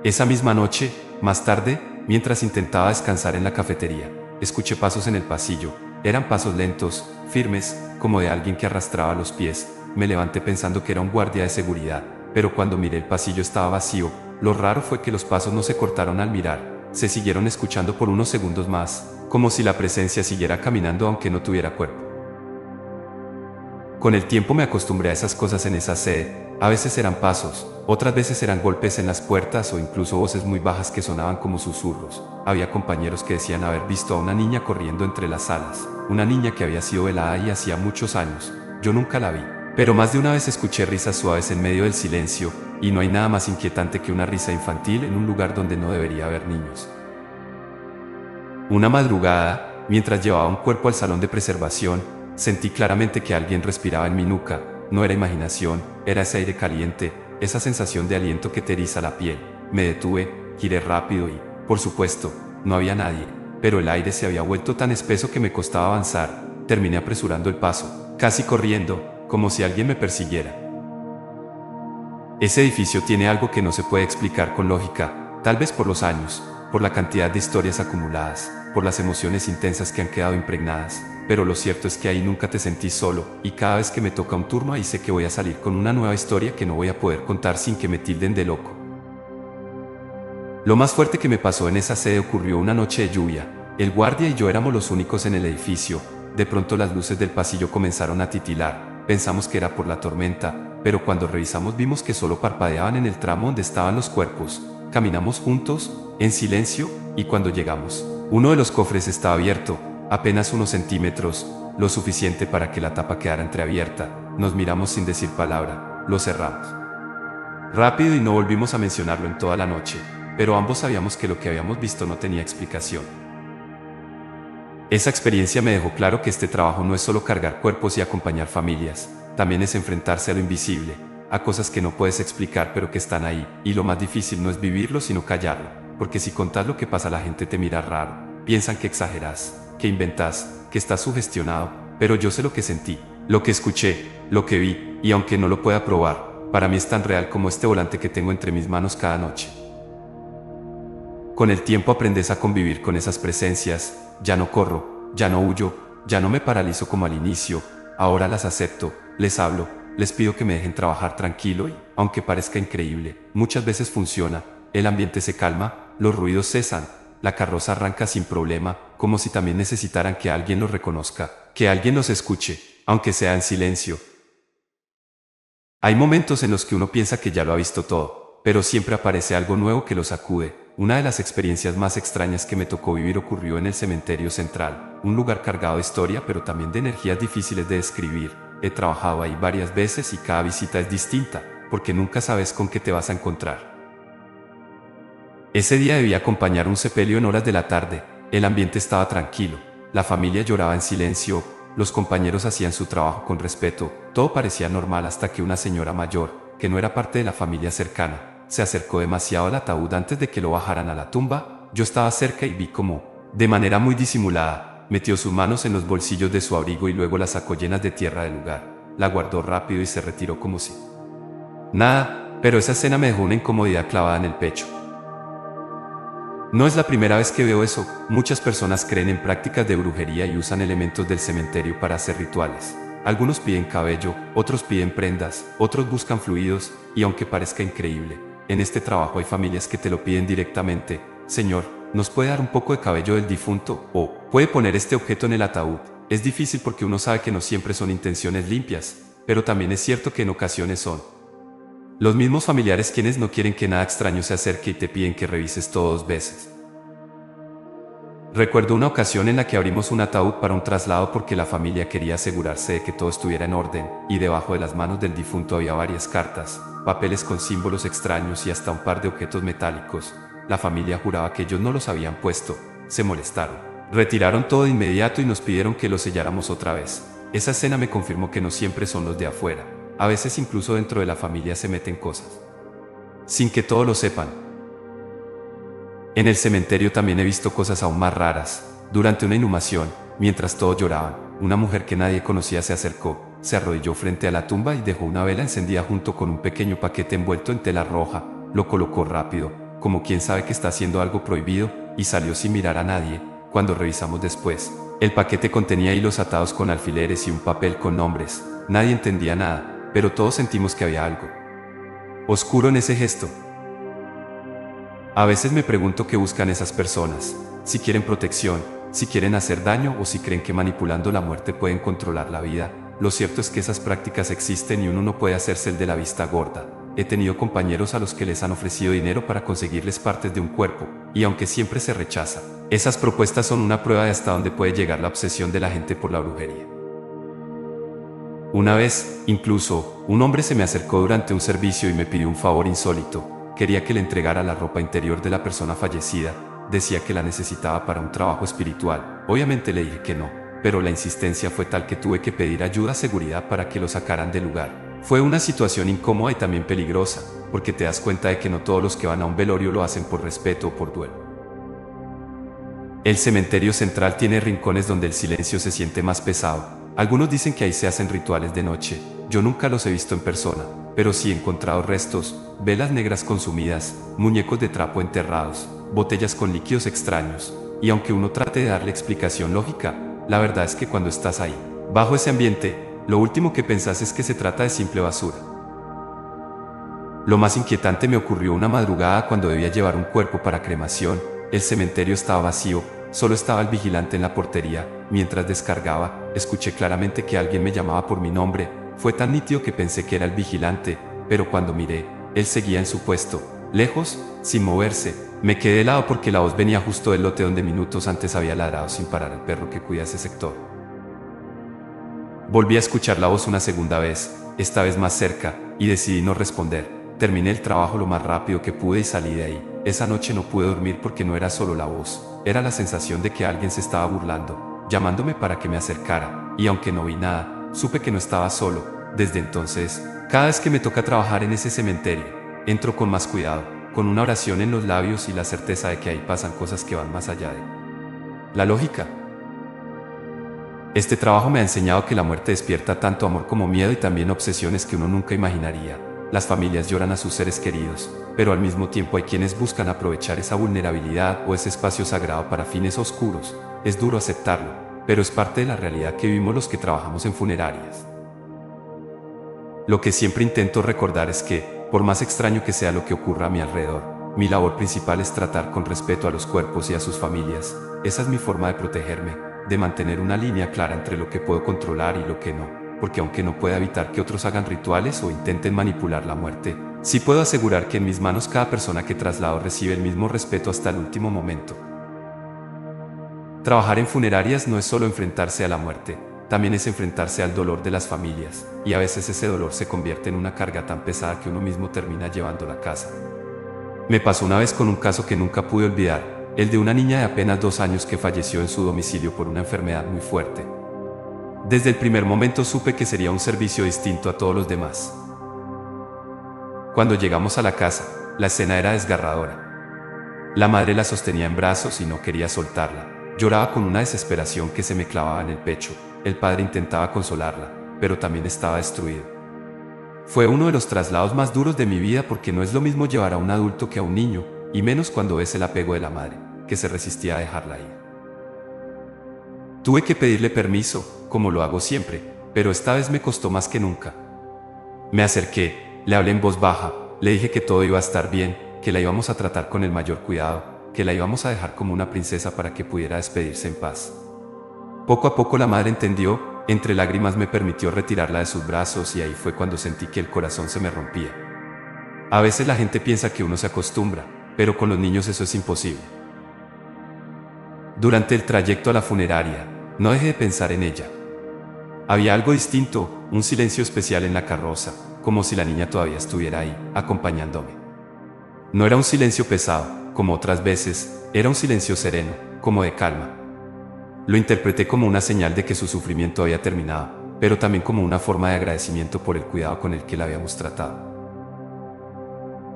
Esa misma noche, más tarde, mientras intentaba descansar en la cafetería, escuché pasos en el pasillo. Eran pasos lentos, firmes, como de alguien que arrastraba los pies. Me levanté pensando que era un guardia de seguridad, pero cuando miré el pasillo estaba vacío. Lo raro fue que los pasos no se cortaron al mirar, se siguieron escuchando por unos segundos más, como si la presencia siguiera caminando aunque no tuviera cuerpo. Con el tiempo me acostumbré a esas cosas en esa sede. A veces eran pasos, otras veces eran golpes en las puertas o incluso voces muy bajas que sonaban como susurros. Había compañeros que decían haber visto a una niña corriendo entre las salas, una niña que había sido velada y hacía muchos años. Yo nunca la vi, pero más de una vez escuché risas suaves en medio del silencio, y no hay nada más inquietante que una risa infantil en un lugar donde no debería haber niños. Una madrugada, mientras llevaba un cuerpo al salón de preservación, sentí claramente que alguien respiraba en mi nuca. No era imaginación, era ese aire caliente, esa sensación de aliento que te eriza la piel. Me detuve, giré rápido y, por supuesto, no había nadie, pero el aire se había vuelto tan espeso que me costaba avanzar. Terminé apresurando el paso, casi corriendo, como si alguien me persiguiera. Ese edificio tiene algo que no se puede explicar con lógica, tal vez por los años, por la cantidad de historias acumuladas, por las emociones intensas que han quedado impregnadas, pero lo cierto es que ahí nunca te sentí solo, y cada vez que me toca un turno ahí sé que voy a salir con una nueva historia que no voy a poder contar sin que me tilden de loco. Lo más fuerte que me pasó en esa sede ocurrió una noche de lluvia. El guardia y yo éramos los únicos en el edificio. De pronto las luces del pasillo comenzaron a titilar. Pensamos que era por la tormenta, pero cuando revisamos vimos que solo parpadeaban en el tramo donde estaban los cuerpos. Caminamos juntos, en silencio, y cuando llegamos, uno de los cofres estaba abierto, apenas unos centímetros, lo suficiente para que la tapa quedara entreabierta. Nos miramos sin decir palabra, lo cerramos rápido y no volvimos a mencionarlo en toda la noche, pero ambos sabíamos que lo que habíamos visto no tenía explicación. Esa experiencia me dejó claro que este trabajo no es solo cargar cuerpos y acompañar familias, también es enfrentarse a lo invisible, a cosas que no puedes explicar pero que están ahí, y lo más difícil no es vivirlo sino callarlo, porque si contas lo que pasa la gente te mira raro, piensan que exageras, que inventas, que estás sugestionado, pero yo sé lo que sentí, lo que escuché, lo que vi, y aunque no lo pueda probar, para mí es tan real como este volante que tengo entre mis manos cada noche. Con el tiempo aprendes a convivir con esas presencias, ya no corro, ya no huyo, ya no me paralizo como al inicio, ahora las acepto, les hablo, les pido que me dejen trabajar tranquilo y, aunque parezca increíble, muchas veces funciona, el ambiente se calma, los ruidos cesan, la carroza arranca sin problema, como si también necesitaran que alguien los reconozca, que alguien los escuche, aunque sea en silencio. Hay momentos en los que uno piensa que ya lo ha visto todo, pero siempre aparece algo nuevo que lo sacude. Una de las experiencias más extrañas que me tocó vivir ocurrió en el cementerio central, un lugar cargado de historia pero también de energías difíciles de describir. He trabajado ahí varias veces y cada visita es distinta, porque nunca sabes con qué te vas a encontrar. Ese día debí acompañar un sepelio en horas de la tarde. El ambiente estaba tranquilo, la familia lloraba en silencio, los compañeros hacían su trabajo con respeto, todo parecía normal hasta que una señora mayor, que no era parte de la familia cercana, se acercó demasiado al ataúd antes de que lo bajaran a la tumba. Yo estaba cerca y vi cómo, de manera muy disimulada, metió sus manos en los bolsillos de su abrigo y luego las sacó llenas de tierra del lugar. La guardó rápido y se retiró como si nada, pero esa escena me dejó una incomodidad clavada en el pecho. No es la primera vez que veo eso. Muchas personas creen en prácticas de brujería y usan elementos del cementerio para hacer rituales. Algunos piden cabello, otros piden prendas, otros buscan fluidos, y aunque parezca increíble, en este trabajo hay familias que te lo piden directamente. Señor, ¿nos puede dar un poco de cabello del difunto? O, ¿puede poner este objeto en el ataúd? Es difícil porque uno sabe que no siempre son intenciones limpias, pero también es cierto que en ocasiones son. Los mismos familiares quienes no quieren que nada extraño se acerque y te piden que revises todo 2 veces. Recuerdo una ocasión en la que abrimos un ataúd para un traslado porque la familia quería asegurarse de que todo estuviera en orden, y debajo de las manos del difunto había varias cartas, papeles con símbolos extraños y hasta un par de objetos metálicos. La familia juraba que ellos no los habían puesto. Se molestaron. Retiraron todo de inmediato y nos pidieron que lo selláramos otra vez. Esa escena me confirmó que no siempre son los de afuera. A veces incluso dentro de la familia se meten cosas, sin que todos lo sepan. En el cementerio también he visto cosas aún más raras. Durante una inhumación, mientras todos lloraban, una mujer que nadie conocía se acercó, se arrodilló frente a la tumba y dejó una vela encendida junto con un pequeño paquete envuelto en tela roja. Lo colocó rápido, como quien sabe que está haciendo algo prohibido, y salió sin mirar a nadie. Cuando revisamos después, el paquete contenía hilos atados con alfileres y un papel con nombres. Nadie entendía nada, pero todos sentimos que había algo oscuro en ese gesto. A veces me pregunto qué buscan esas personas, si quieren protección, si quieren hacer daño o si creen que manipulando la muerte pueden controlar la vida. Lo cierto es que esas prácticas existen y uno no puede hacerse el de la vista gorda. He tenido compañeros a los que les han ofrecido dinero para conseguirles partes de un cuerpo, y aunque siempre se rechaza, esas propuestas son una prueba de hasta dónde puede llegar la obsesión de la gente por la brujería. Una vez, incluso, un hombre se me acercó durante un servicio y me pidió un favor insólito. Quería que le entregara la ropa interior de la persona fallecida. Decía que la necesitaba para un trabajo espiritual. Obviamente le dije que no, pero la insistencia fue tal que tuve que pedir ayuda a seguridad para que lo sacaran del lugar. Fue una situación incómoda y también peligrosa, porque te das cuenta de que no todos los que van a un velorio lo hacen por respeto o por duelo. El cementerio central tiene rincones donde el silencio se siente más pesado. Algunos dicen que ahí se hacen rituales de noche. Yo nunca los he visto en persona, pero sí he encontrado restos, velas negras consumidas, muñecos de trapo enterrados, botellas con líquidos extraños, y aunque uno trate de darle explicación lógica, la verdad es que cuando estás ahí, bajo ese ambiente, lo último que pensás es que se trata de simple basura. Lo más inquietante me ocurrió una madrugada cuando debía llevar un cuerpo para cremación. El cementerio estaba vacío, solo estaba el vigilante en la portería. Mientras descargaba, escuché claramente que alguien me llamaba por mi nombre. Fue tan nítido que pensé que era el vigilante, pero cuando miré, él seguía en su puesto, lejos, sin moverse. Me quedé de lado porque la voz venía justo del lote donde minutos antes había ladrado sin parar el perro que cuida ese sector. Volví a escuchar la voz una segunda vez, esta vez más cerca, y decidí no responder. Terminé el trabajo lo más rápido que pude y salí de ahí. Esa noche no pude dormir porque no era solo la voz, era la sensación de que alguien se estaba burlando, llamándome para que me acercara, y aunque no vi nada, supe que no estaba solo. Desde entonces, cada vez que me toca trabajar en ese cementerio, entro con más cuidado, con una oración en los labios y la certeza de que ahí pasan cosas que van más allá de la lógica. Este trabajo me ha enseñado que la muerte despierta tanto amor como miedo y también obsesiones que uno nunca imaginaría. Las familias lloran a sus seres queridos, pero al mismo tiempo hay quienes buscan aprovechar esa vulnerabilidad o ese espacio sagrado para fines oscuros. Es duro aceptarlo, pero es parte de la realidad que vivimos los que trabajamos en funerarias. Lo que siempre intento recordar es que, por más extraño que sea lo que ocurra a mi alrededor, mi labor principal es tratar con respeto a los cuerpos y a sus familias. Esa es mi forma de protegerme, de mantener una línea clara entre lo que puedo controlar y lo que no, porque aunque no pueda evitar que otros hagan rituales o intenten manipular la muerte, sí puedo asegurar que en mis manos cada persona que traslado recibe el mismo respeto hasta el último momento. Trabajar en funerarias no es solo enfrentarse a la muerte, también es enfrentarse al dolor de las familias, y a veces ese dolor se convierte en una carga tan pesada que uno mismo termina llevándola a casa. Me pasó una vez con un caso que nunca pude olvidar, el de una niña de apenas 2 años que falleció en su domicilio por una enfermedad muy fuerte. Desde el primer momento supe que sería un servicio distinto a todos los demás. Cuando llegamos a la casa, la escena era desgarradora. La madre la sostenía en brazos y no quería soltarla. Lloraba con una desesperación que se me clavaba en el pecho. El padre intentaba consolarla, pero también estaba destruido. Fue uno de los traslados más duros de mi vida porque no es lo mismo llevar a un adulto que a un niño, y menos cuando ves el apego de la madre, que se resistía a dejarla ir. Tuve que pedirle permiso, como lo hago siempre, pero esta vez me costó más que nunca. Me acerqué, le hablé en voz baja, le dije que todo iba a estar bien, que la íbamos a tratar con el mayor cuidado, que la íbamos a dejar como una princesa para que pudiera despedirse en paz. Poco a poco la madre entendió, entre lágrimas me permitió retirarla de sus brazos y ahí fue cuando sentí que el corazón se me rompía. A veces la gente piensa que uno se acostumbra, pero con los niños eso es imposible. Durante el trayecto a la funeraria, no dejé de pensar en ella. Había algo distinto, un silencio especial en la carroza, como si la niña todavía estuviera ahí, acompañándome. No era un silencio pesado, como otras veces, era un silencio sereno, como de calma. Lo interpreté como una señal de que su sufrimiento había terminado, pero también como una forma de agradecimiento por el cuidado con el que la habíamos tratado.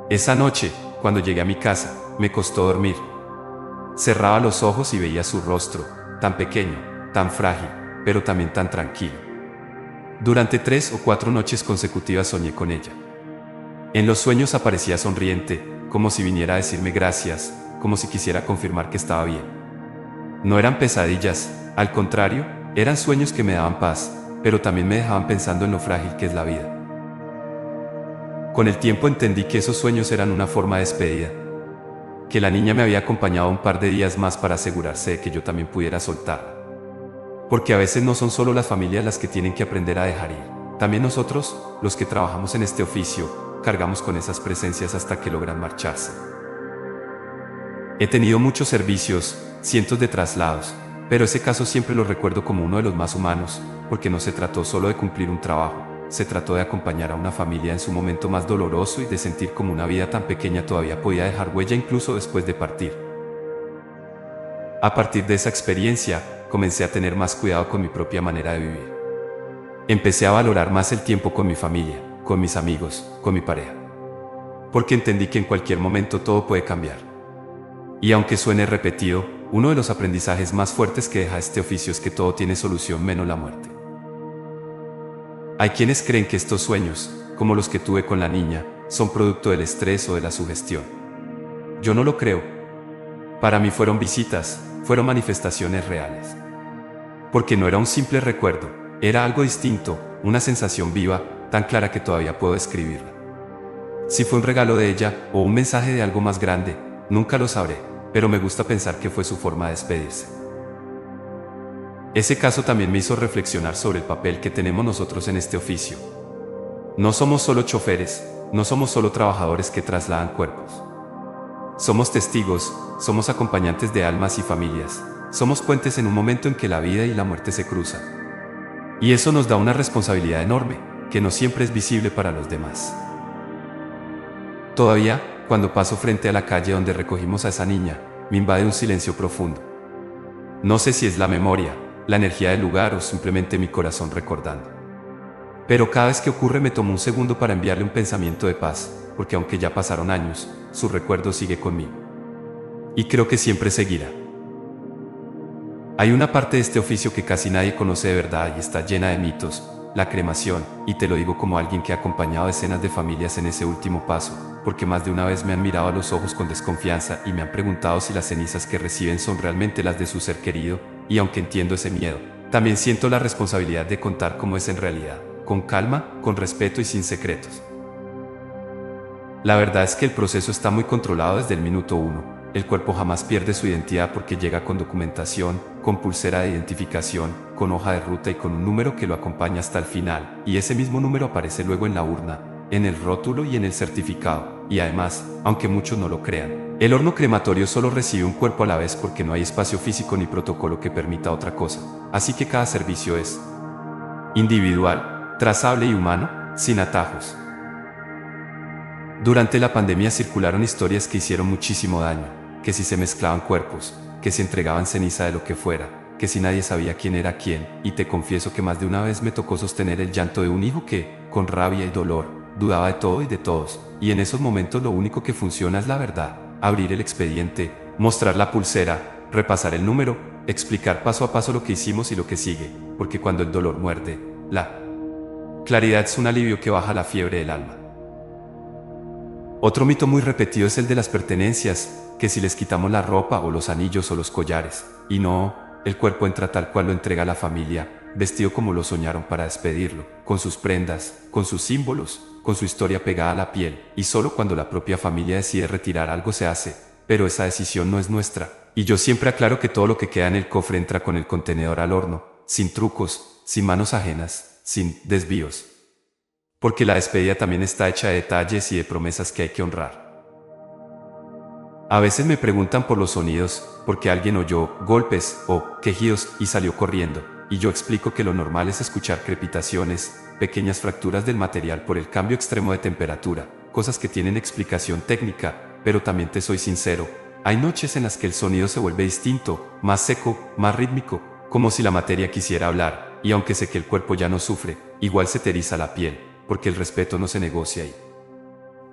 Esa noche, cuando llegué a mi casa, me costó dormir. Cerraba los ojos y veía su rostro, tan pequeño, tan frágil, pero también tan tranquilo. Durante 3 o 4 noches consecutivas soñé con ella. En los sueños aparecía sonriente, como si viniera a decirme gracias, como si quisiera confirmar que estaba bien. No eran pesadillas, al contrario, eran sueños que me daban paz, pero también me dejaban pensando en lo frágil que es la vida. Con el tiempo entendí que esos sueños eran una forma de despedida, que la niña me había acompañado un par de días más para asegurarse de que yo también pudiera soltarla. Porque a veces no son solo las familias las que tienen que aprender a dejar ir, también nosotros, los que trabajamos en este oficio, cargamos con esas presencias hasta que logran marcharse. He tenido muchos servicios, cientos de traslados, pero ese caso siempre lo recuerdo como uno de los más humanos, porque no se trató solo de cumplir un trabajo, se trató de acompañar a una familia en su momento más doloroso y de sentir como una vida tan pequeña todavía podía dejar huella incluso después de partir. A partir de esa experiencia, comencé a tener más cuidado con mi propia manera de vivir. Empecé a valorar más el tiempo con mi familia, con mis amigos, con mi pareja. Porque entendí que en cualquier momento todo puede cambiar. Y aunque suene repetido, uno de los aprendizajes más fuertes que deja este oficio es que todo tiene solución menos la muerte. Hay quienes creen que estos sueños, como los que tuve con la niña, son producto del estrés o de la sugestión. Yo no lo creo. Para mí fueron visitas, fueron manifestaciones reales. Porque no era un simple recuerdo, era algo distinto, una sensación viva, tan clara que todavía puedo describirla. Si fue un regalo de ella o un mensaje de algo más grande, nunca lo sabré, pero me gusta pensar que fue su forma de despedirse. Ese caso también me hizo reflexionar sobre el papel que tenemos nosotros en este oficio. No somos solo choferes, no somos solo trabajadores que trasladan cuerpos. Somos testigos, somos acompañantes de almas y familias, somos puentes en un momento en que la vida y la muerte se cruzan. Y eso nos da una responsabilidad enorme, que no siempre es visible para los demás. Todavía, cuando paso frente a la calle donde recogimos a esa niña, me invade un silencio profundo. No sé si es la memoria, la energía del lugar o simplemente mi corazón recordando. Pero cada vez que ocurre me tomo un segundo para enviarle un pensamiento de paz, porque aunque ya pasaron años, su recuerdo sigue conmigo. Y creo que siempre seguirá. Hay una parte de este oficio que casi nadie conoce de verdad y está llena de mitos, la cremación, y te lo digo como alguien que ha acompañado a decenas de familias en ese último paso, porque más de una vez me han mirado a los ojos con desconfianza y me han preguntado si las cenizas que reciben son realmente las de su ser querido, y aunque entiendo ese miedo, también siento la responsabilidad de contar cómo es en realidad, con calma, con respeto y sin secretos. La verdad es que el proceso está muy controlado desde el minuto 1. El cuerpo jamás pierde su identidad porque llega con documentación, con pulsera de identificación, con hoja de ruta y con un número que lo acompaña hasta el final, y ese mismo número aparece luego en la urna, en el rótulo y en el certificado, y además, aunque muchos no lo crean, el horno crematorio solo recibe un cuerpo a la vez porque no hay espacio físico ni protocolo que permita otra cosa, así que cada servicio es individual, trazable y humano, sin atajos. Durante la pandemia circularon historias que hicieron muchísimo daño, que si se mezclaban cuerpos, que si entregaban ceniza de lo que fuera, que si nadie sabía quién era quién, y te confieso que más de una vez me tocó sostener el llanto de un hijo que, con rabia y dolor, dudaba de todo y de todos, y en esos momentos lo único que funciona es la verdad, abrir el expediente, mostrar la pulsera, repasar el número, explicar paso a paso lo que hicimos y lo que sigue, porque cuando el dolor muerde, la claridad es un alivio que baja la fiebre del alma. Otro mito muy repetido es el de las pertenencias, que si les quitamos la ropa o los anillos o los collares, y no, el cuerpo entra tal cual lo entrega la familia, vestido como lo soñaron para despedirlo, con sus prendas, con sus símbolos, con su historia pegada a la piel, y solo cuando la propia familia decide retirar algo se hace, pero esa decisión no es nuestra, y yo siempre aclaro que todo lo que queda en el cofre entra con el contenedor al horno, sin trucos, sin manos ajenas, sin desvíos. Porque la despedida también está hecha de detalles y de promesas que hay que honrar. A veces me preguntan por los sonidos, porque alguien oyó golpes o quejidos y salió corriendo, y yo explico que lo normal es escuchar crepitaciones, pequeñas fracturas del material por el cambio extremo de temperatura, cosas que tienen explicación técnica, pero también te soy sincero, hay noches en las que el sonido se vuelve distinto, más seco, más rítmico, como si la materia quisiera hablar, y aunque sé que el cuerpo ya no sufre, igual se te eriza la piel, porque el respeto no se negocia ahí.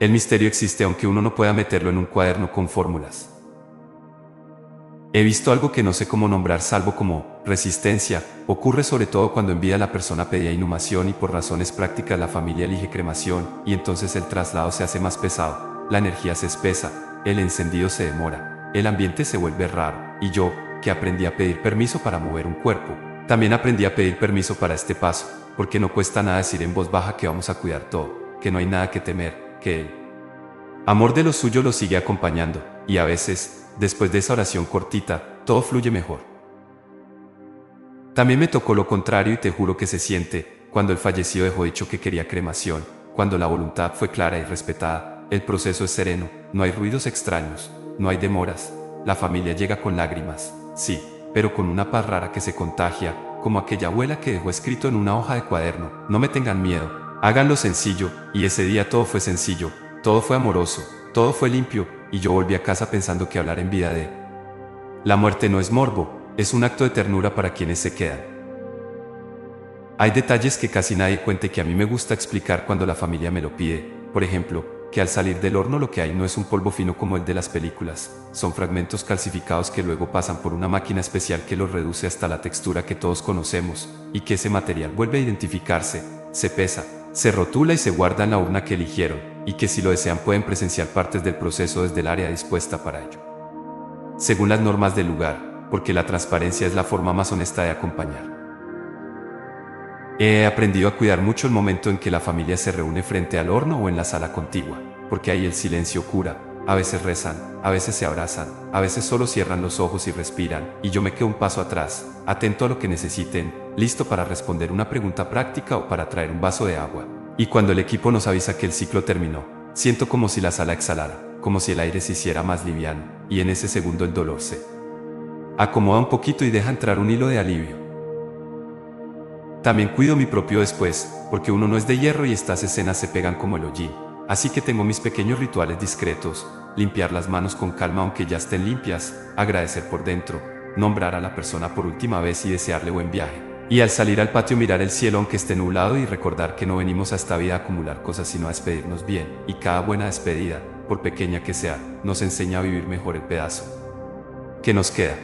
El misterio existe aunque uno no pueda meterlo en un cuaderno con fórmulas. He visto algo que no sé cómo nombrar salvo como resistencia. Ocurre sobre todo cuando en vida la persona pedía inhumación y por razones prácticas la familia elige cremación y entonces el traslado se hace más pesado, la energía se espesa, el encendido se demora, el ambiente se vuelve raro y yo, que aprendí a pedir permiso para mover un cuerpo, también aprendí a pedir permiso para este paso, porque no cuesta nada decir en voz baja que vamos a cuidar todo, que no hay nada que temer, que el amor de lo suyo lo sigue acompañando, y a veces, después de esa oración cortita, todo fluye mejor. También me tocó lo contrario y te juro que se siente, cuando el fallecido dejó dicho que quería cremación, cuando la voluntad fue clara y respetada, el proceso es sereno, no hay ruidos extraños, no hay demoras, la familia llega con lágrimas, sí, pero con una paz rara que se contagia, como aquella abuela que dejó escrito en una hoja de cuaderno, no me tengan miedo, háganlo sencillo, y ese día todo fue sencillo, todo fue amoroso, todo fue limpio, y yo volví a casa pensando que hablar en vida de la muerte no es morbo, es un acto de ternura para quienes se quedan. Hay detalles que casi nadie cuenta y que a mí me gusta explicar cuando la familia me lo pide, por ejemplo, que al salir del horno lo que hay no es un polvo fino como el de las películas, son fragmentos calcificados que luego pasan por una máquina especial que los reduce hasta la textura que todos conocemos, y que ese material vuelve a identificarse, se pesa, se rotula y se guarda en la urna que eligieron, y que si lo desean pueden presenciar partes del proceso desde el área dispuesta para ello. Según las normas del lugar, porque la transparencia es la forma más honesta de acompañar. He aprendido a cuidar mucho el momento en que la familia se reúne frente al horno o en la sala contigua, porque ahí el silencio cura, a veces rezan, a veces se abrazan, a veces solo cierran los ojos y respiran, y yo me quedo un paso atrás, atento a lo que necesiten, listo para responder una pregunta práctica o para traer un vaso de agua. Y cuando el equipo nos avisa que el ciclo terminó, siento como si la sala exhalara, como si el aire se hiciera más liviano, y en ese segundo el dolor se acomoda un poquito y deja entrar un hilo de alivio. También cuido mi propio después, porque uno no es de hierro y estas escenas se pegan como el hollín. Así que tengo mis pequeños rituales discretos, limpiar las manos con calma aunque ya estén limpias, agradecer por dentro, nombrar a la persona por última vez y desearle buen viaje. Y al salir al patio mirar el cielo aunque esté nublado y recordar que no venimos a esta vida a acumular cosas sino a despedirnos bien, y cada buena despedida, por pequeña que sea, nos enseña a vivir mejor el pedazo que nos queda.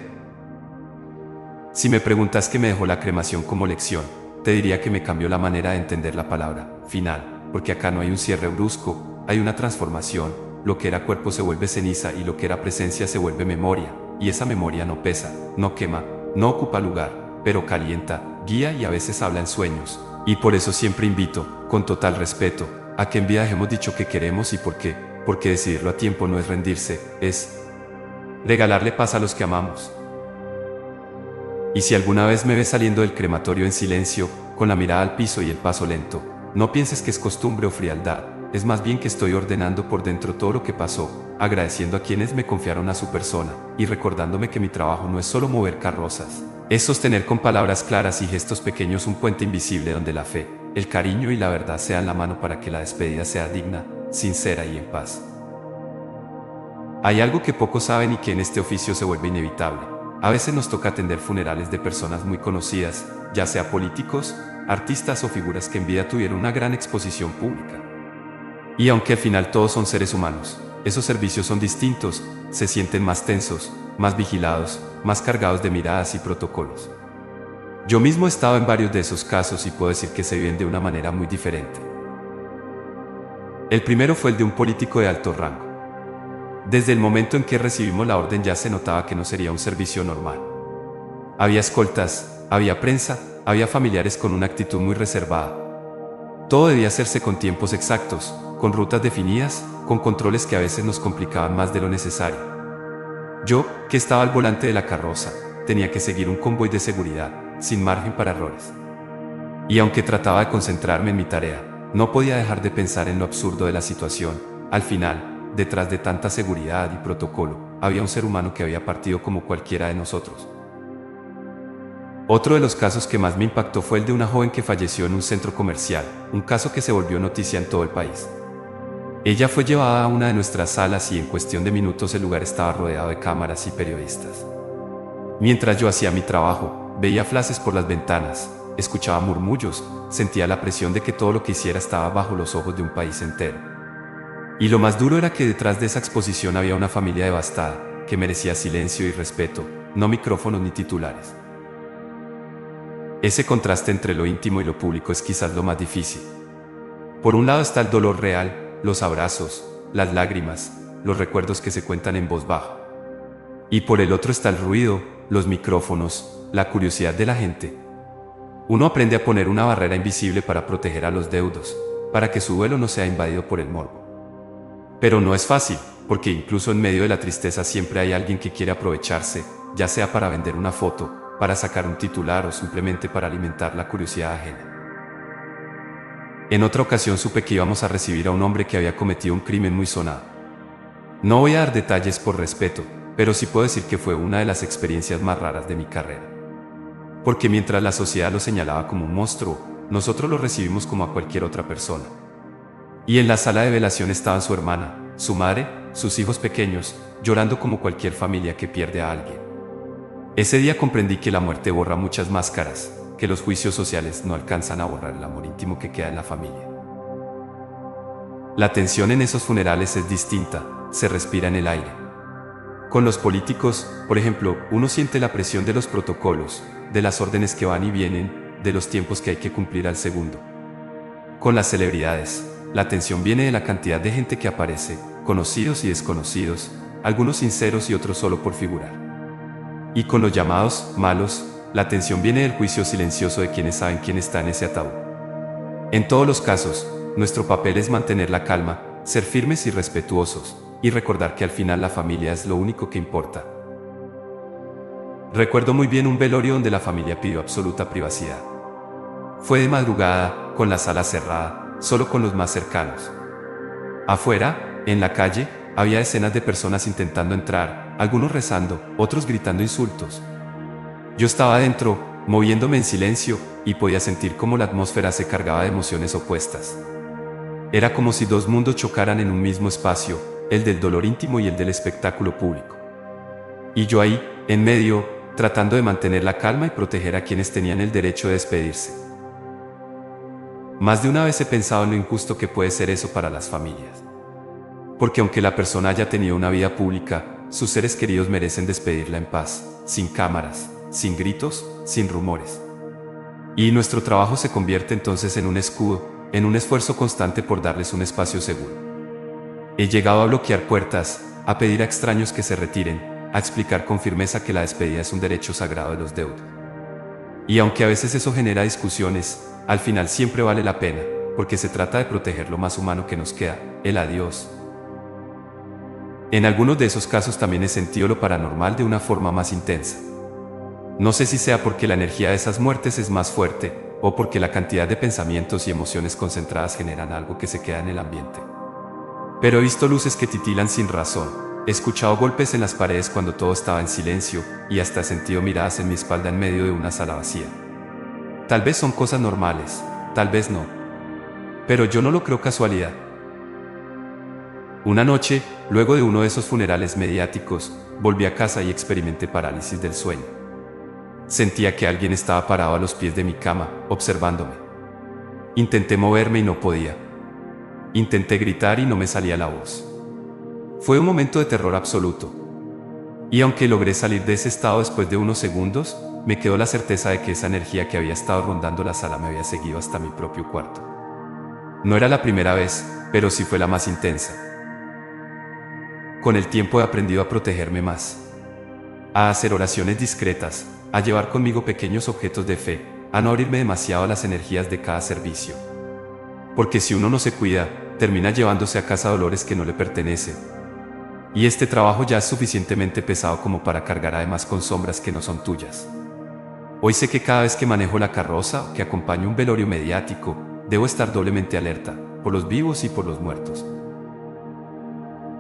Si me preguntas qué me dejó la cremación como lección, te diría que me cambió la manera de entender la palabra final, porque acá no hay un cierre brusco, hay una transformación, lo que era cuerpo se vuelve ceniza y lo que era presencia se vuelve memoria, y esa memoria no pesa, no quema, no ocupa lugar, pero calienta, guía y a veces habla en sueños, y por eso siempre invito, con total respeto, a que en vida dejemos dicho que queremos y por qué, porque decidirlo a tiempo no es rendirse, es regalarle paz a los que amamos. Y si alguna vez me ves saliendo del crematorio en silencio, con la mirada al piso y el paso lento, no pienses que es costumbre o frialdad, es más bien que estoy ordenando por dentro todo lo que pasó, agradeciendo a quienes me confiaron a su persona, y recordándome que mi trabajo no es solo mover carrozas, es sostener con palabras claras y gestos pequeños un puente invisible donde la fe, el cariño y la verdad sean la mano para que la despedida sea digna, sincera y en paz. Hay algo que pocos saben y que en este oficio se vuelve inevitable. A veces nos toca atender funerales de personas muy conocidas, ya sea políticos, artistas o figuras que en vida tuvieron una gran exposición pública. Y aunque al final todos son seres humanos, esos servicios son distintos, se sienten más tensos, más vigilados, más cargados de miradas y protocolos. Yo mismo he estado en varios de esos casos y puedo decir que se viven de una manera muy diferente. El primero fue el de un político de alto rango. Desde el momento en que recibimos la orden ya se notaba que no sería un servicio normal. Había escoltas, había prensa, había familiares con una actitud muy reservada. Todo debía hacerse con tiempos exactos, con rutas definidas, con controles que a veces nos complicaban más de lo necesario. Yo, que estaba al volante de la carroza, tenía que seguir un convoy de seguridad, sin margen para errores. Y aunque trataba de concentrarme en mi tarea, no podía dejar de pensar en lo absurdo de la situación. Al final, detrás de tanta seguridad y protocolo, había un ser humano que había partido como cualquiera de nosotros. Otro de los casos que más me impactó fue el de una joven que falleció en un centro comercial, un caso que se volvió noticia en todo el país. Ella fue llevada a una de nuestras salas y en cuestión de minutos el lugar estaba rodeado de cámaras y periodistas. Mientras yo hacía mi trabajo, veía flashes por las ventanas, escuchaba murmullos, sentía la presión de que todo lo que hiciera estaba bajo los ojos de un país entero. Y lo más duro era que detrás de esa exposición había una familia devastada, que merecía silencio y respeto, no micrófonos ni titulares. Ese contraste entre lo íntimo y lo público es quizás lo más difícil. Por un lado está el dolor real, los abrazos, las lágrimas, los recuerdos que se cuentan en voz baja. Y por el otro está el ruido, los micrófonos, la curiosidad de la gente. Uno aprende a poner una barrera invisible para proteger a los deudos, para que su duelo no sea invadido por el morbo. Pero no es fácil, porque incluso en medio de la tristeza siempre hay alguien que quiere aprovecharse, ya sea para vender una foto, para sacar un titular o simplemente para alimentar la curiosidad ajena. En otra ocasión supe que íbamos a recibir a un hombre que había cometido un crimen muy sonado. No voy a dar detalles por respeto, pero sí puedo decir que fue una de las experiencias más raras de mi carrera. Porque mientras la sociedad lo señalaba como un monstruo, nosotros lo recibimos como a cualquier otra persona. Y en la sala de velación estaban su hermana, su madre, sus hijos pequeños, llorando como cualquier familia que pierde a alguien. Ese día comprendí que la muerte borra muchas máscaras, que los juicios sociales no alcanzan a borrar el amor íntimo que queda en la familia. La tensión en esos funerales es distinta, se respira en el aire. Con los políticos, por ejemplo, uno siente la presión de los protocolos, de las órdenes que van y vienen, de los tiempos que hay que cumplir al segundo. Con las celebridades, la tensión viene de la cantidad de gente que aparece, conocidos y desconocidos, algunos sinceros y otros solo por figurar. Y con los llamados malos, la tensión viene del juicio silencioso de quienes saben quién está en ese ataúd. En todos los casos, nuestro papel es mantener la calma, ser firmes y respetuosos, y recordar que al final la familia es lo único que importa. Recuerdo muy bien un velorio donde la familia pidió absoluta privacidad. Fue de madrugada, con la sala cerrada, solo con los más cercanos. Afuera, en la calle, había decenas de personas intentando entrar, algunos rezando, otros gritando insultos. Yo estaba adentro, moviéndome en silencio, y podía sentir cómo la atmósfera se cargaba de emociones opuestas. Era como si dos mundos chocaran en un mismo espacio, el del dolor íntimo y el del espectáculo público. Y yo ahí, en medio, tratando de mantener la calma y proteger a quienes tenían el derecho de despedirse. Más de una vez he pensado en lo injusto que puede ser eso para las familias. Porque aunque la persona haya tenido una vida pública, sus seres queridos merecen despedirla en paz, sin cámaras, sin gritos, sin rumores. Y nuestro trabajo se convierte entonces en un escudo, en un esfuerzo constante por darles un espacio seguro. He llegado a bloquear puertas, a pedir a extraños que se retiren, a explicar con firmeza que la despedida es un derecho sagrado de los deudos. Y aunque a veces eso genera discusiones, al final siempre vale la pena, porque se trata de proteger lo más humano que nos queda, el adiós. En algunos de esos casos también he sentido lo paranormal de una forma más intensa. No sé si sea porque la energía de esas muertes es más fuerte, o porque la cantidad de pensamientos y emociones concentradas generan algo que se queda en el ambiente. Pero he visto luces que titilan sin razón, he escuchado golpes en las paredes cuando todo estaba en silencio, y hasta he sentido miradas en mi espalda en medio de una sala vacía. Tal vez son cosas normales, tal vez no. Pero yo no lo creo casualidad. Una noche, luego de uno de esos funerales mediáticos, volví a casa y experimenté parálisis del sueño. Sentía que alguien estaba parado a los pies de mi cama, observándome. Intenté moverme y no podía. Intenté gritar y no me salía la voz. Fue un momento de terror absoluto. Y aunque logré salir de ese estado después de unos segundos, me quedó la certeza de que esa energía que había estado rondando la sala me había seguido hasta mi propio cuarto. No era la primera vez, pero sí fue la más intensa. Con el tiempo he aprendido a protegerme más, a hacer oraciones discretas, a llevar conmigo pequeños objetos de fe, a no abrirme demasiado a las energías de cada servicio. Porque si uno no se cuida, termina llevándose a casa dolores que no le pertenecen. Y este trabajo ya es suficientemente pesado como para cargar además con sombras que no son tuyas. Hoy sé que cada vez que manejo la carroza o que acompaño un velorio mediático, debo estar doblemente alerta, por los vivos y por los muertos.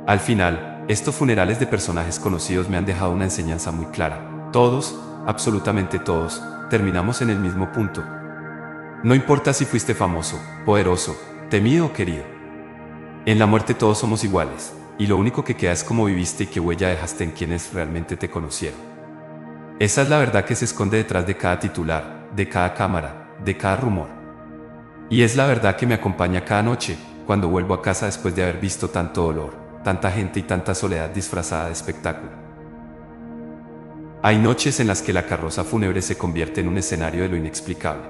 Al final, estos funerales de personajes conocidos me han dejado una enseñanza muy clara. Todos, absolutamente todos, terminamos en el mismo punto. No importa si fuiste famoso, poderoso, temido o querido. En la muerte todos somos iguales, y lo único que queda es cómo viviste y qué huella dejaste en quienes realmente te conocieron. Esa es la verdad que se esconde detrás de cada titular, de cada cámara, de cada rumor. Y es la verdad que me acompaña cada noche, cuando vuelvo a casa después de haber visto tanto dolor, tanta gente y tanta soledad disfrazada de espectáculo. Hay noches en las que la carroza fúnebre se convierte en un escenario de lo inexplicable.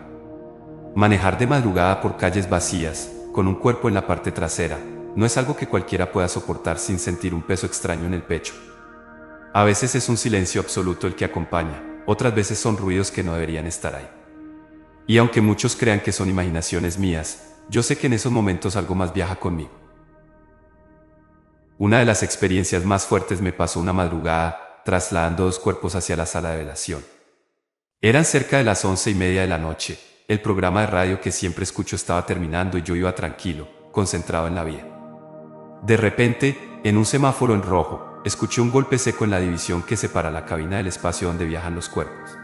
Manejar de madrugada por calles vacías, con un cuerpo en la parte trasera, no es algo que cualquiera pueda soportar sin sentir un peso extraño en el pecho. A veces es un silencio absoluto el que acompaña, otras veces son ruidos que no deberían estar ahí. Y aunque muchos crean que son imaginaciones mías, yo sé que en esos momentos algo más viaja conmigo. Una de las experiencias más fuertes me pasó una madrugada, trasladando 2 cuerpos hacia la sala de velación. Eran cerca de las 11:30 de la noche, el programa de radio que siempre escucho estaba terminando y yo iba tranquilo, concentrado en la vía. De repente, en un semáforo en rojo, escuché un golpe seco en la división que separa la cabina del espacio donde viajan los cuerpos.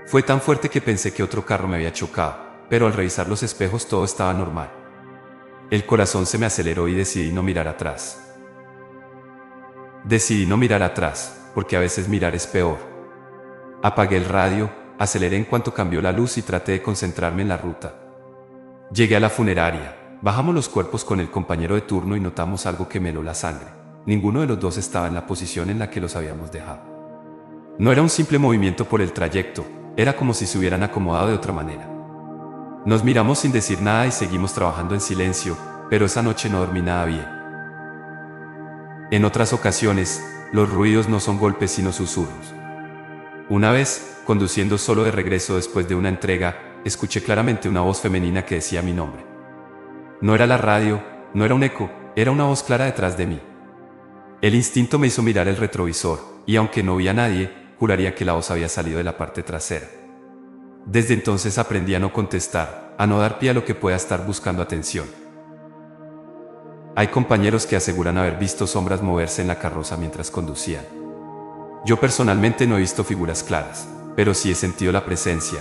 Fue tan fuerte que pensé que otro carro me había chocado, pero al revisar los espejos todo estaba normal. El corazón se me aceleró y decidí no mirar atrás. Decidí no mirar atrás, porque a veces mirar es peor. Apagué el radio, aceleré en cuanto cambió la luz y traté de concentrarme en la ruta. Llegué a la funeraria, bajamos los cuerpos con el compañero de turno y notamos algo que me heló la sangre. Ninguno de los dos estaba en la posición en la que los habíamos dejado. No era un simple movimiento por el trayecto, era como si se hubieran acomodado de otra manera. Nos miramos sin decir nada y seguimos trabajando en silencio, pero esa noche no dormí nada bien. En otras ocasiones, los ruidos no son golpes sino susurros. Una vez, conduciendo solo de regreso después de una entrega, escuché claramente una voz femenina que decía mi nombre. No era la radio, no era un eco, era una voz clara detrás de mí. El instinto me hizo mirar el retrovisor, y aunque no vi a nadie, juraría que la voz había salido de la parte trasera. Desde entonces aprendí a no contestar, a no dar pie a lo que pueda estar buscando atención. Hay compañeros que aseguran haber visto sombras moverse en la carroza mientras conducían. Yo personalmente no he visto figuras claras, pero sí he sentido la presencia.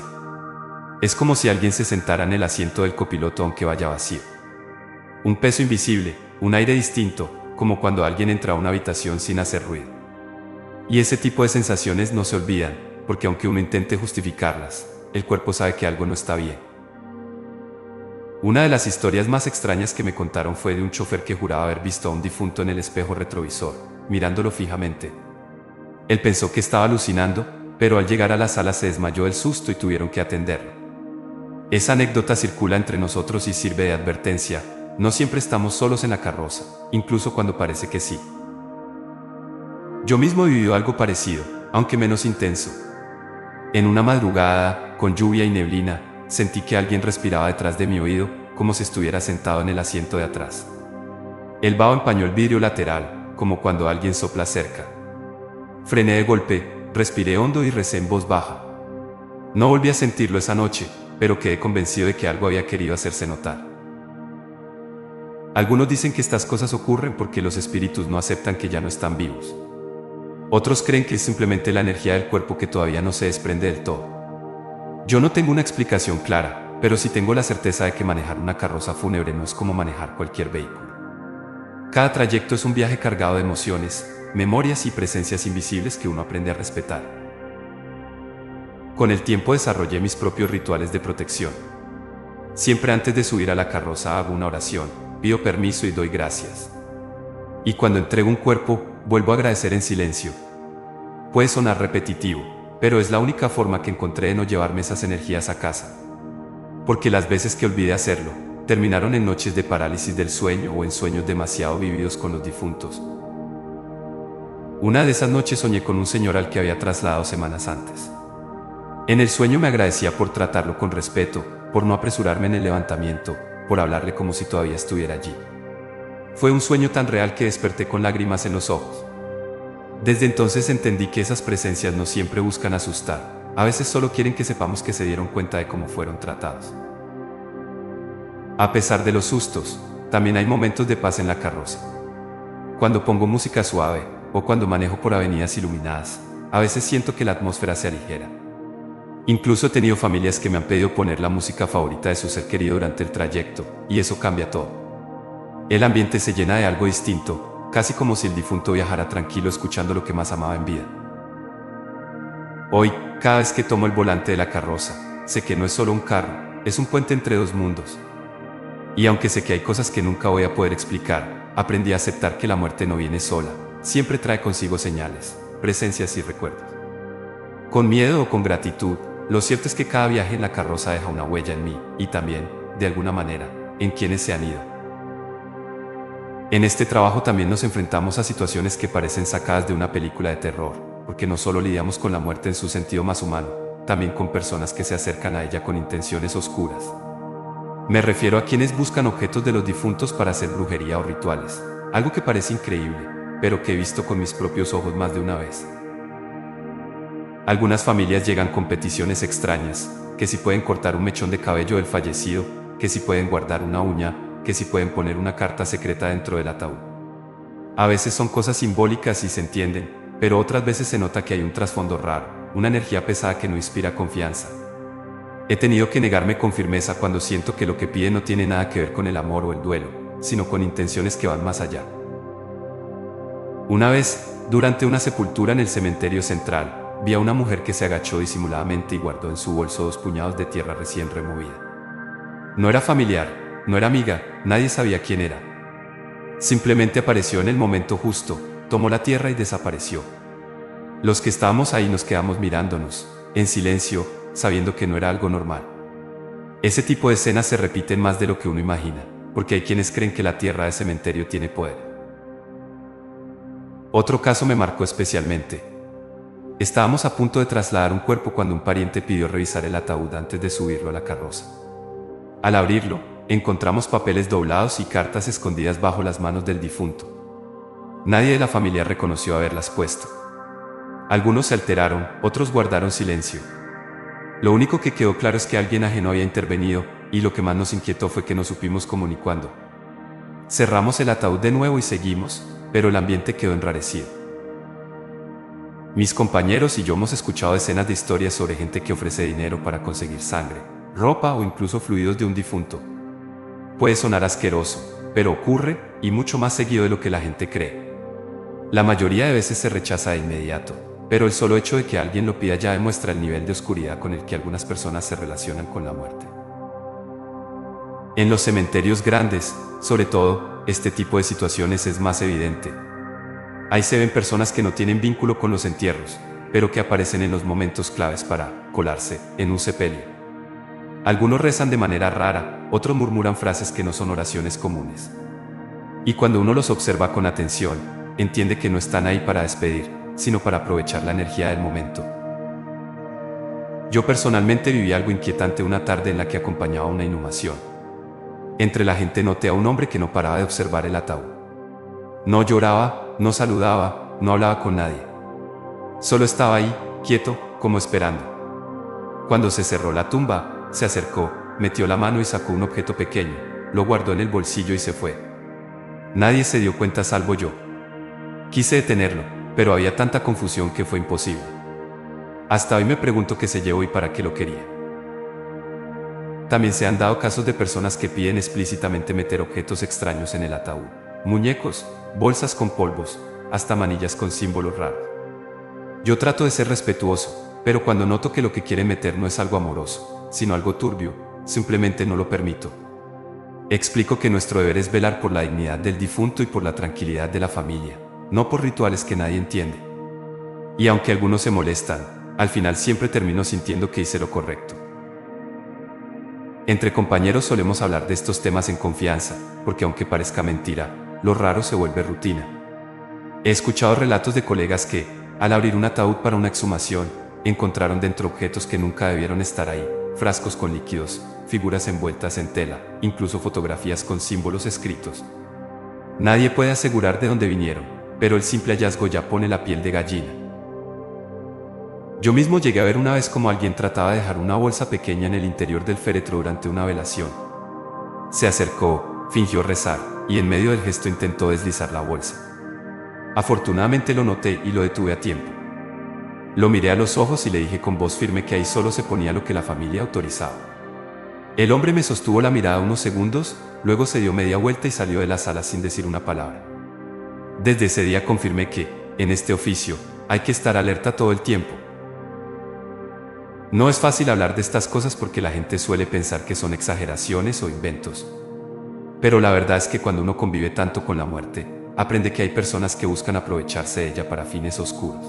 Es como si alguien se sentara en el asiento del copiloto aunque vaya vacío. Un peso invisible, un aire distinto, como cuando alguien entra a una habitación sin hacer ruido. Y ese tipo de sensaciones no se olvidan, porque aunque uno intente justificarlas, el cuerpo sabe que algo no está bien. Una de las historias más extrañas que me contaron fue de un chofer que juraba haber visto a un difunto en el espejo retrovisor, mirándolo fijamente. Él pensó que estaba alucinando, pero al llegar a la sala se desmayó del susto y tuvieron que atenderlo. Esa anécdota circula entre nosotros y sirve de advertencia: no siempre estamos solos en la carroza, incluso cuando parece que sí. Yo mismo he vivido algo parecido, aunque menos intenso. En una madrugada, con lluvia y neblina, sentí que alguien respiraba detrás de mi oído, como si estuviera sentado en el asiento de atrás. El vaho empañó el vidrio lateral, como cuando alguien sopla cerca. Frené de golpe, respiré hondo y recé en voz baja. No volví a sentirlo esa noche, pero quedé convencido de que algo había querido hacerse notar. Algunos dicen que estas cosas ocurren porque los espíritus no aceptan que ya no están vivos. Otros creen que es simplemente la energía del cuerpo que todavía no se desprende del todo. Yo no tengo una explicación clara, pero sí tengo la certeza de que manejar una carroza fúnebre no es como manejar cualquier vehículo. Cada trayecto es un viaje cargado de emociones, memorias y presencias invisibles que uno aprende a respetar. Con el tiempo desarrollé mis propios rituales de protección. Siempre antes de subir a la carroza hago una oración, pido permiso y doy gracias. Y cuando entrego un cuerpo, vuelvo a agradecer en silencio. Puede sonar repetitivo, pero es la única forma que encontré de no llevarme esas energías a casa. Porque las veces que olvidé hacerlo, terminaron en noches de parálisis del sueño o en sueños demasiado vividos con los difuntos. Una de esas noches soñé con un señor al que había trasladado semanas antes. En el sueño me agradecía por tratarlo con respeto, por no apresurarme en el levantamiento, por hablarle como si todavía estuviera allí. Fue un sueño tan real que desperté con lágrimas en los ojos. Desde entonces entendí que esas presencias no siempre buscan asustar, a veces solo quieren que sepamos que se dieron cuenta de cómo fueron tratados. A pesar de los sustos, también hay momentos de paz en la carroza. Cuando pongo música suave, o cuando manejo por avenidas iluminadas, a veces siento que la atmósfera se aligera. Incluso he tenido familias que me han pedido poner la música favorita de su ser querido durante el trayecto, y eso cambia todo. El ambiente se llena de algo distinto, casi como si el difunto viajara tranquilo escuchando lo que más amaba en vida. Hoy, cada vez que tomo el volante de la carroza, sé que no es solo un carro, es un puente entre dos mundos. Y aunque sé que hay cosas que nunca voy a poder explicar, aprendí a aceptar que la muerte no viene sola, siempre trae consigo señales, presencias y recuerdos. Con miedo o con gratitud, lo cierto es que cada viaje en la carroza deja una huella en mí, y también, de alguna manera, en quienes se han ido. En este trabajo también nos enfrentamos a situaciones que parecen sacadas de una película de terror, porque no solo lidiamos con la muerte en su sentido más humano, también con personas que se acercan a ella con intenciones oscuras. Me refiero a quienes buscan objetos de los difuntos para hacer brujería o rituales, algo que parece increíble, pero que he visto con mis propios ojos más de una vez. Algunas familias llegan con peticiones extrañas, que si pueden cortar un mechón de cabello del fallecido, que si pueden guardar una uña, que si pueden poner una carta secreta dentro del ataúd. A veces son cosas simbólicas y se entienden, pero otras veces se nota que hay un trasfondo raro, una energía pesada que no inspira confianza. He tenido que negarme con firmeza cuando siento que lo que piden no tiene nada que ver con el amor o el duelo, sino con intenciones que van más allá. Una vez, durante una sepultura en el cementerio central, vi a una mujer que se agachó disimuladamente y guardó en su bolso 2 puñados de tierra recién removida. No era familiar, no era amiga, nadie sabía quién era. Simplemente apareció en el momento justo, tomó la tierra y desapareció. Los que estábamos ahí nos quedamos mirándonos, en silencio, sabiendo que no era algo normal. Ese tipo de escenas se repiten más de lo que uno imagina, porque hay quienes creen que la tierra de cementerio tiene poder. Otro caso me marcó especialmente. Estábamos a punto de trasladar un cuerpo cuando un pariente pidió revisar el ataúd antes de subirlo a la carroza. Al abrirlo, encontramos papeles doblados y cartas escondidas bajo las manos del difunto. Nadie de la familia reconoció haberlas puesto. Algunos se alteraron, otros guardaron silencio. Lo único que quedó claro es que alguien ajeno había intervenido, y lo que más nos inquietó fue que no supimos cómo ni cuándo. Cerramos el ataúd de nuevo y seguimos, pero el ambiente quedó enrarecido. Mis compañeros y yo hemos escuchado decenas de historias sobre gente que ofrece dinero para conseguir sangre, ropa o incluso fluidos de un difunto. Puede sonar asqueroso, pero ocurre, y mucho más seguido de lo que la gente cree. La mayoría de veces se rechaza de inmediato, pero el solo hecho de que alguien lo pida ya demuestra el nivel de oscuridad con el que algunas personas se relacionan con la muerte. En los cementerios grandes, sobre todo, este tipo de situaciones es más evidente. Ahí se ven personas que no tienen vínculo con los entierros, pero que aparecen en los momentos claves para colarse en un sepelio. Algunos rezan de manera rara, otros murmuran frases que no son oraciones comunes. Y cuando uno los observa con atención, entiende que no están ahí para despedir, sino para aprovechar la energía del momento. Yo personalmente viví algo inquietante una tarde en la que acompañaba una inhumación. Entre la gente noté a un hombre que no paraba de observar el ataúd. No lloraba, no saludaba, no hablaba con nadie. Solo estaba ahí, quieto, como esperando. Cuando se cerró la tumba, se acercó, metió la mano y sacó un objeto pequeño, lo guardó en el bolsillo y se fue. Nadie se dio cuenta salvo yo. Quise detenerlo, pero había tanta confusión que fue imposible. Hasta hoy me pregunto qué se llevó y para qué lo quería. También se han dado casos de personas que piden explícitamente meter objetos extraños en el ataúd. Muñecos, bolsas con polvos, hasta manillas con símbolos raros. Yo trato de ser respetuoso, pero cuando noto que lo que quieren meter no es algo amoroso, sino algo turbio, simplemente no lo permito. Explico que nuestro deber es velar por la dignidad del difunto y por la tranquilidad de la familia, no por rituales que nadie entiende. Y aunque algunos se molestan, al final siempre termino sintiendo que hice lo correcto. Entre compañeros solemos hablar de estos temas en confianza, porque aunque parezca mentira, lo raro se vuelve rutina. He escuchado relatos de colegas que, al abrir un ataúd para una exhumación, encontraron dentro objetos que nunca debieron estar ahí, frascos con líquidos, figuras envueltas en tela, incluso fotografías con símbolos escritos. Nadie puede asegurar de dónde vinieron, pero el simple hallazgo ya pone la piel de gallina. Yo mismo llegué a ver una vez cómo alguien trataba de dejar una bolsa pequeña en el interior del féretro durante una velación. Se acercó, fingió rezar, y en medio del gesto intentó deslizar la bolsa. Afortunadamente lo noté y lo detuve a tiempo. Lo miré a los ojos y le dije con voz firme que ahí solo se ponía lo que la familia autorizaba. El hombre me sostuvo la mirada unos segundos, luego se dio media vuelta y salió de la sala sin decir una palabra. Desde ese día confirmé que, en este oficio, hay que estar alerta todo el tiempo. No es fácil hablar de estas cosas porque la gente suele pensar que son exageraciones o inventos. Pero la verdad es que cuando uno convive tanto con la muerte, aprende que hay personas que buscan aprovecharse de ella para fines oscuros.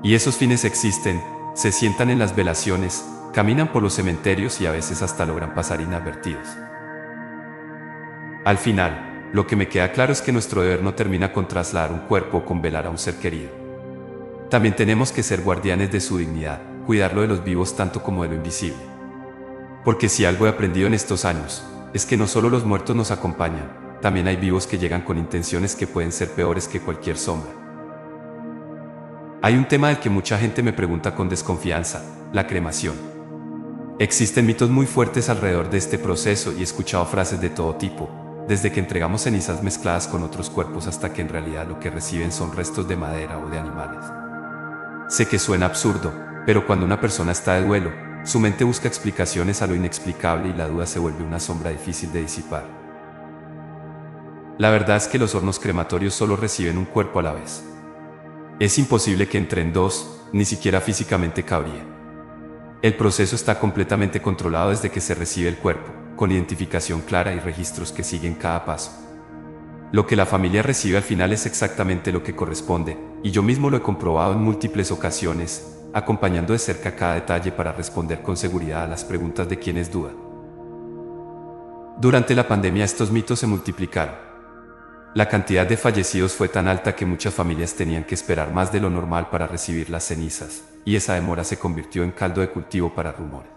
Y esos fines existen, se sientan en las velaciones, caminan por los cementerios y a veces hasta logran pasar inadvertidos. Al final, lo que me queda claro es que nuestro deber no termina con trasladar un cuerpo o con velar a un ser querido. También tenemos que ser guardianes de su dignidad, cuidarlo de los vivos tanto como de lo invisible. Porque si algo he aprendido en estos años, es que no solo los muertos nos acompañan, también hay vivos que llegan con intenciones que pueden ser peores que cualquier sombra. Hay un tema del que mucha gente me pregunta con desconfianza, la cremación. Existen mitos muy fuertes alrededor de este proceso y he escuchado frases de todo tipo, desde que entregamos cenizas mezcladas con otros cuerpos hasta que en realidad lo que reciben son restos de madera o de animales. Sé que suena absurdo, pero cuando una persona está de duelo, su mente busca explicaciones a lo inexplicable y la duda se vuelve una sombra difícil de disipar. La verdad es que los hornos crematorios solo reciben un cuerpo a la vez. Es imposible que entren dos, ni siquiera físicamente cabría. El proceso está completamente controlado desde que se recibe el cuerpo, con identificación clara y registros que siguen cada paso. Lo que la familia recibe al final es exactamente lo que corresponde, y yo mismo lo he comprobado en múltiples ocasiones, acompañando de cerca cada detalle para responder con seguridad a las preguntas de quienes dudan. Durante la pandemia estos mitos se multiplicaron. La cantidad de fallecidos fue tan alta que muchas familias tenían que esperar más de lo normal para recibir las cenizas, y esa demora se convirtió en caldo de cultivo para rumores.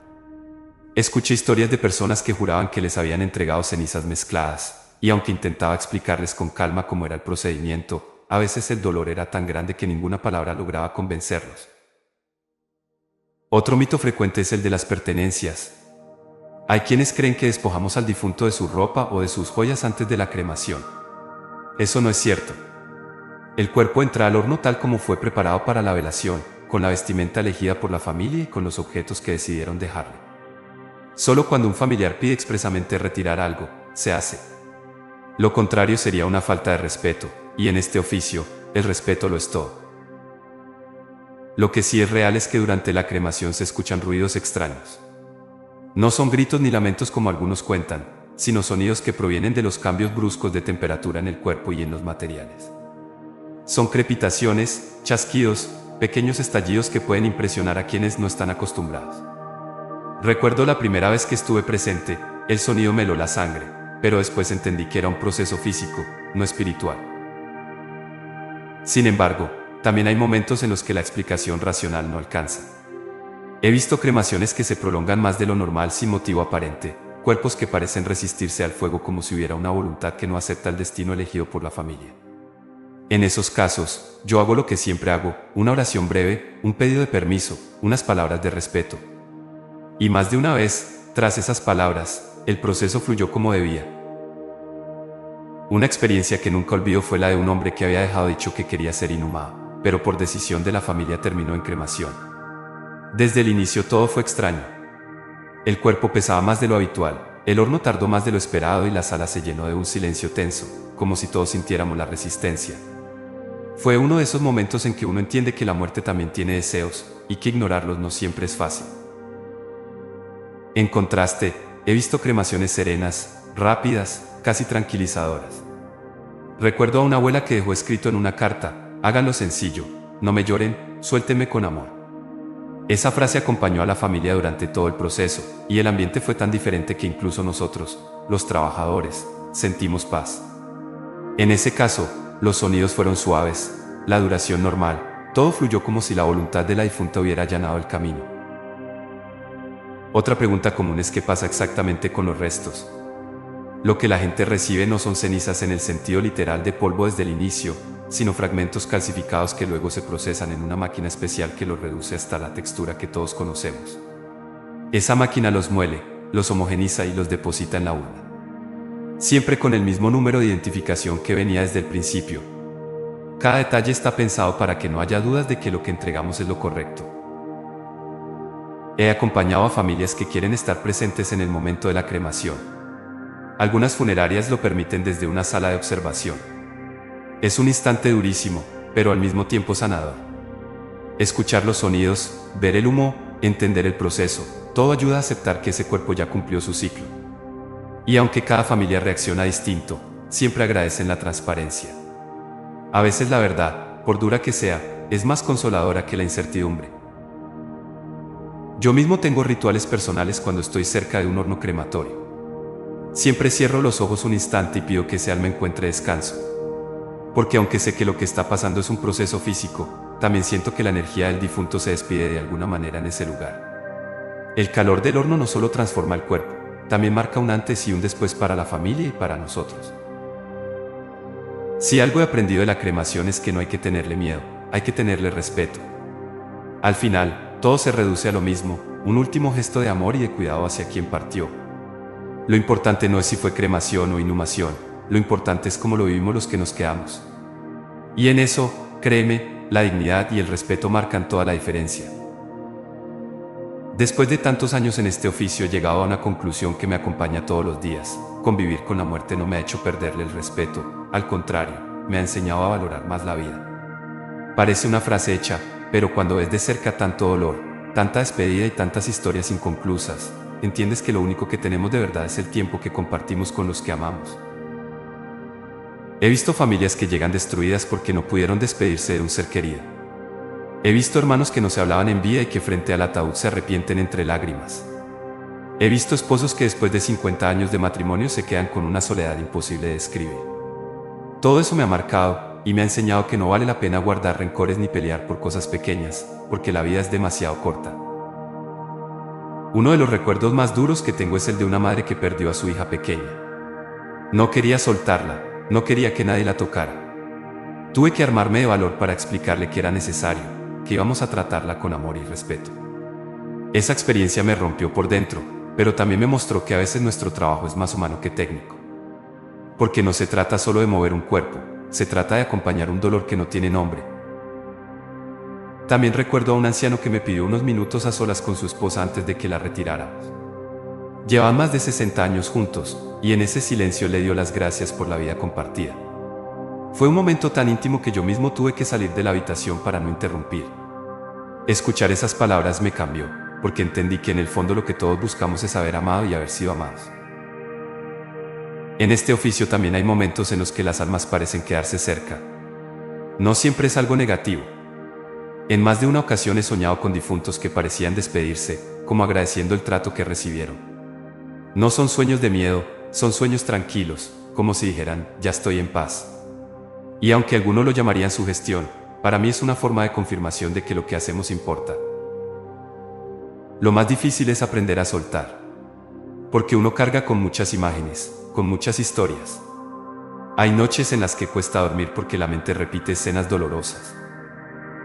Escuché historias de personas que juraban que les habían entregado cenizas mezcladas, y aunque intentaba explicarles con calma cómo era el procedimiento, a veces el dolor era tan grande que ninguna palabra lograba convencerlos. Otro mito frecuente es el de las pertenencias. Hay quienes creen que despojamos al difunto de su ropa o de sus joyas antes de la cremación. Eso no es cierto. El cuerpo entra al horno tal como fue preparado para la velación, con la vestimenta elegida por la familia y con los objetos que decidieron dejarle. Solo cuando un familiar pide expresamente retirar algo, se hace. Lo contrario sería una falta de respeto, y en este oficio, el respeto lo es todo. Lo que sí es real es que durante la cremación se escuchan ruidos extraños. No son gritos ni lamentos como algunos cuentan, sino sonidos que provienen de los cambios bruscos de temperatura en el cuerpo y en los materiales. Son crepitaciones, chasquidos, pequeños estallidos que pueden impresionar a quienes no están acostumbrados. Recuerdo la primera vez que estuve presente, el sonido me heló la sangre, pero después entendí que era un proceso físico, no espiritual. Sin embargo, también hay momentos en los que la explicación racional no alcanza. He visto cremaciones que se prolongan más de lo normal sin motivo aparente, cuerpos que parecen resistirse al fuego como si hubiera una voluntad que no acepta el destino elegido por la familia. En esos casos, yo hago lo que siempre hago, una oración breve, un pedido de permiso, unas palabras de respeto. Y más de una vez, tras esas palabras, el proceso fluyó como debía. Una experiencia que nunca olvido fue la de un hombre que había dejado dicho que quería ser inhumado, pero por decisión de la familia terminó en cremación. Desde el inicio todo fue extraño. El cuerpo pesaba más de lo habitual, el horno tardó más de lo esperado y la sala se llenó de un silencio tenso, como si todos sintiéramos la resistencia. Fue uno de esos momentos en que uno entiende que la muerte también tiene deseos, y que ignorarlos no siempre es fácil. En contraste, he visto cremaciones serenas, rápidas, casi tranquilizadoras. Recuerdo a una abuela que dejó escrito en una carta: háganlo sencillo, no me lloren, suéltenme con amor. Esa frase acompañó a la familia durante todo el proceso, y el ambiente fue tan diferente que incluso nosotros, los trabajadores, sentimos paz. En ese caso, los sonidos fueron suaves, la duración normal, todo fluyó como si la voluntad de la difunta hubiera allanado el camino. Otra pregunta común es qué pasa exactamente con los restos. Lo que la gente recibe no son cenizas en el sentido literal de polvo desde el inicio, sino fragmentos calcificados que luego se procesan en una máquina especial que los reduce hasta la textura que todos conocemos. Esa máquina los muele, los homogeniza y los deposita en la urna. siempre con el mismo número de identificación que venía desde el principio. Cada detalle está pensado para que no haya dudas de que lo que entregamos es lo correcto. He acompañado a familias que quieren estar presentes en el momento de la cremación. Algunas funerarias lo permiten desde una sala de observación. Es un instante durísimo, pero al mismo tiempo sanador. Escuchar los sonidos, ver el humo, entender el proceso, todo ayuda a aceptar que ese cuerpo ya cumplió su ciclo. Y aunque cada familia reacciona distinto, siempre agradecen la transparencia. A veces la verdad, por dura que sea, es más consoladora que la incertidumbre. Yo mismo tengo rituales personales cuando estoy cerca de un horno crematorio. Siempre cierro los ojos un instante y pido que ese alma encuentre descanso. Porque aunque sé que lo que está pasando es un proceso físico, también siento que la energía del difunto se despide de alguna manera en ese lugar. El calor del horno no solo transforma el cuerpo, también marca un antes y un después para la familia y para nosotros. Si algo he aprendido de la cremación es que no hay que tenerle miedo, hay que tenerle respeto. Al final, todo se reduce a lo mismo, un último gesto de amor y de cuidado hacia quien partió. Lo importante no es si fue cremación o inhumación, lo importante es cómo lo vivimos los que nos quedamos. Y en eso, créeme, la dignidad y el respeto marcan toda la diferencia. Después de tantos años en este oficio he llegado a una conclusión que me acompaña todos los días. Convivir con la muerte no me ha hecho perderle el respeto, al contrario, me ha enseñado a valorar más la vida. Parece una frase hecha, pero cuando ves de cerca tanto dolor, tanta despedida y tantas historias inconclusas, entiendes que lo único que tenemos de verdad es el tiempo que compartimos con los que amamos. He visto familias que llegan destruidas porque no pudieron despedirse de un ser querido. He visto hermanos que no se hablaban en vida y que frente al ataúd se arrepienten entre lágrimas. He visto esposos que después de 50 años de matrimonio se quedan con una soledad imposible de describir. Todo eso me ha marcado y me ha enseñado que no vale la pena guardar rencores ni pelear por cosas pequeñas, porque la vida es demasiado corta. Uno de los recuerdos más duros que tengo es el de una madre que perdió a su hija pequeña. No quería soltarla, no quería que nadie la tocara. Tuve que armarme de valor para explicarle que era necesario, que íbamos a tratarla con amor y respeto. Esa experiencia me rompió por dentro, pero también me mostró que a veces nuestro trabajo es más humano que técnico. Porque no se trata solo de mover un cuerpo, se trata de acompañar un dolor que no tiene nombre. También recuerdo a un anciano que me pidió unos minutos a solas con su esposa antes de que la retiráramos. Llevaban más de 60 años juntos, y en ese silencio le dio las gracias por la vida compartida. Fue un momento tan íntimo que yo mismo tuve que salir de la habitación para no interrumpir. Escuchar esas palabras me cambió, porque entendí que en el fondo lo que todos buscamos es haber amado y haber sido amados. En este oficio también hay momentos en los que las almas parecen quedarse cerca. No siempre es algo negativo. En más de una ocasión he soñado con difuntos que parecían despedirse, como agradeciendo el trato que recibieron. No son sueños de miedo, son sueños tranquilos, como si dijeran, ya estoy en paz. Y aunque algunos lo llamarían sugestión, para mí es una forma de confirmación de que lo que hacemos importa. Lo más difícil es aprender a soltar. Porque uno carga con muchas imágenes, con muchas historias. Hay noches en las que cuesta dormir porque la mente repite escenas dolorosas.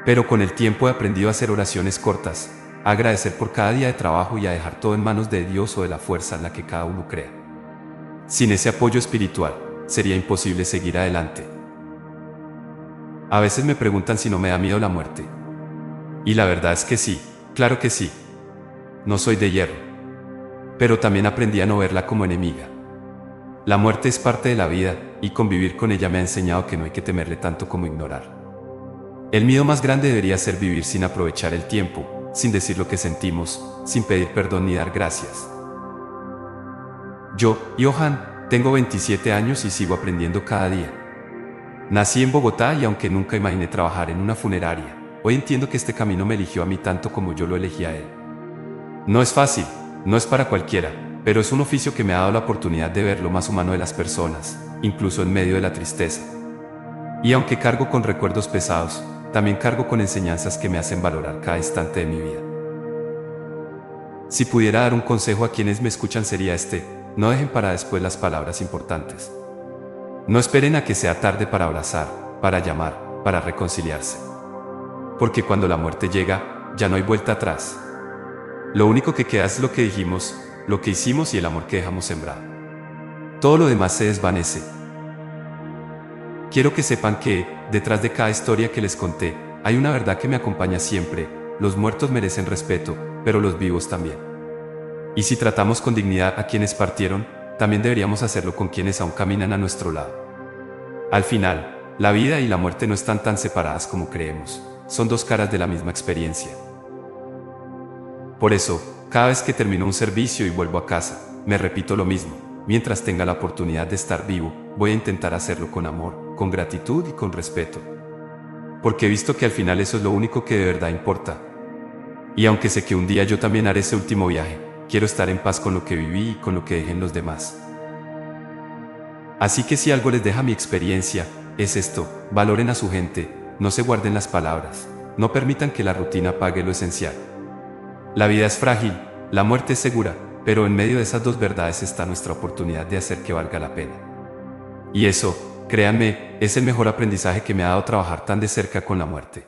Pero con el tiempo he aprendido a hacer oraciones cortas, a agradecer por cada día de trabajo y a dejar todo en manos de Dios o de la fuerza en la que cada uno crea. Sin ese apoyo espiritual, sería imposible seguir adelante. A veces me preguntan si no me da miedo la muerte. Y la verdad es que sí, claro que sí. No soy de hierro. Pero también aprendí a no verla como enemiga. La muerte es parte de la vida, y convivir con ella me ha enseñado que no hay que temerle tanto como ignorar. El miedo más grande debería ser vivir sin aprovechar el tiempo, sin decir lo que sentimos, sin pedir perdón ni dar gracias. Yo, Johan, tengo 27 años y sigo aprendiendo cada día. Nací en Bogotá y aunque nunca imaginé trabajar en una funeraria, hoy entiendo que este camino me eligió a mí tanto como yo lo elegí a él. No es fácil, no es para cualquiera, pero es un oficio que me ha dado la oportunidad de ver lo más humano de las personas, incluso en medio de la tristeza. Y aunque cargo con recuerdos pesados, también cargo con enseñanzas que me hacen valorar cada instante de mi vida. Si pudiera dar un consejo a quienes me escuchan sería este: no dejen para después las palabras importantes. No esperen a que sea tarde para abrazar, para llamar, para reconciliarse. Porque cuando la muerte llega, ya no hay vuelta atrás. Lo único que queda es lo que dijimos, lo que hicimos y el amor que dejamos sembrado. todo lo demás se desvanece. Quiero que sepan que, detrás de cada historia que les conté, hay una verdad que me acompaña siempre: los muertos merecen respeto, pero los vivos también. Y si tratamos con dignidad a quienes partieron, también deberíamos hacerlo con quienes aún caminan a nuestro lado. Al final, la vida y la muerte no están tan separadas como creemos, son dos caras de la misma experiencia. Por eso, cada vez que termino un servicio y vuelvo a casa, me repito lo mismo: mientras tenga la oportunidad de estar vivo, voy a intentar hacerlo con amor, con gratitud y con respeto. Porque he visto que al final eso es lo único que de verdad importa. Y aunque sé que un día yo también haré ese último viaje, quiero estar en paz con lo que viví y con lo que dejé en los demás. Así que si algo les deja mi experiencia, es esto: valoren a su gente, no se guarden las palabras, no permitan que la rutina apague lo esencial. La vida es frágil, la muerte es segura, pero en medio de esas dos verdades está nuestra oportunidad de hacer que valga la pena. Y eso, créanme, es el mejor aprendizaje que me ha dado trabajar tan de cerca con la muerte.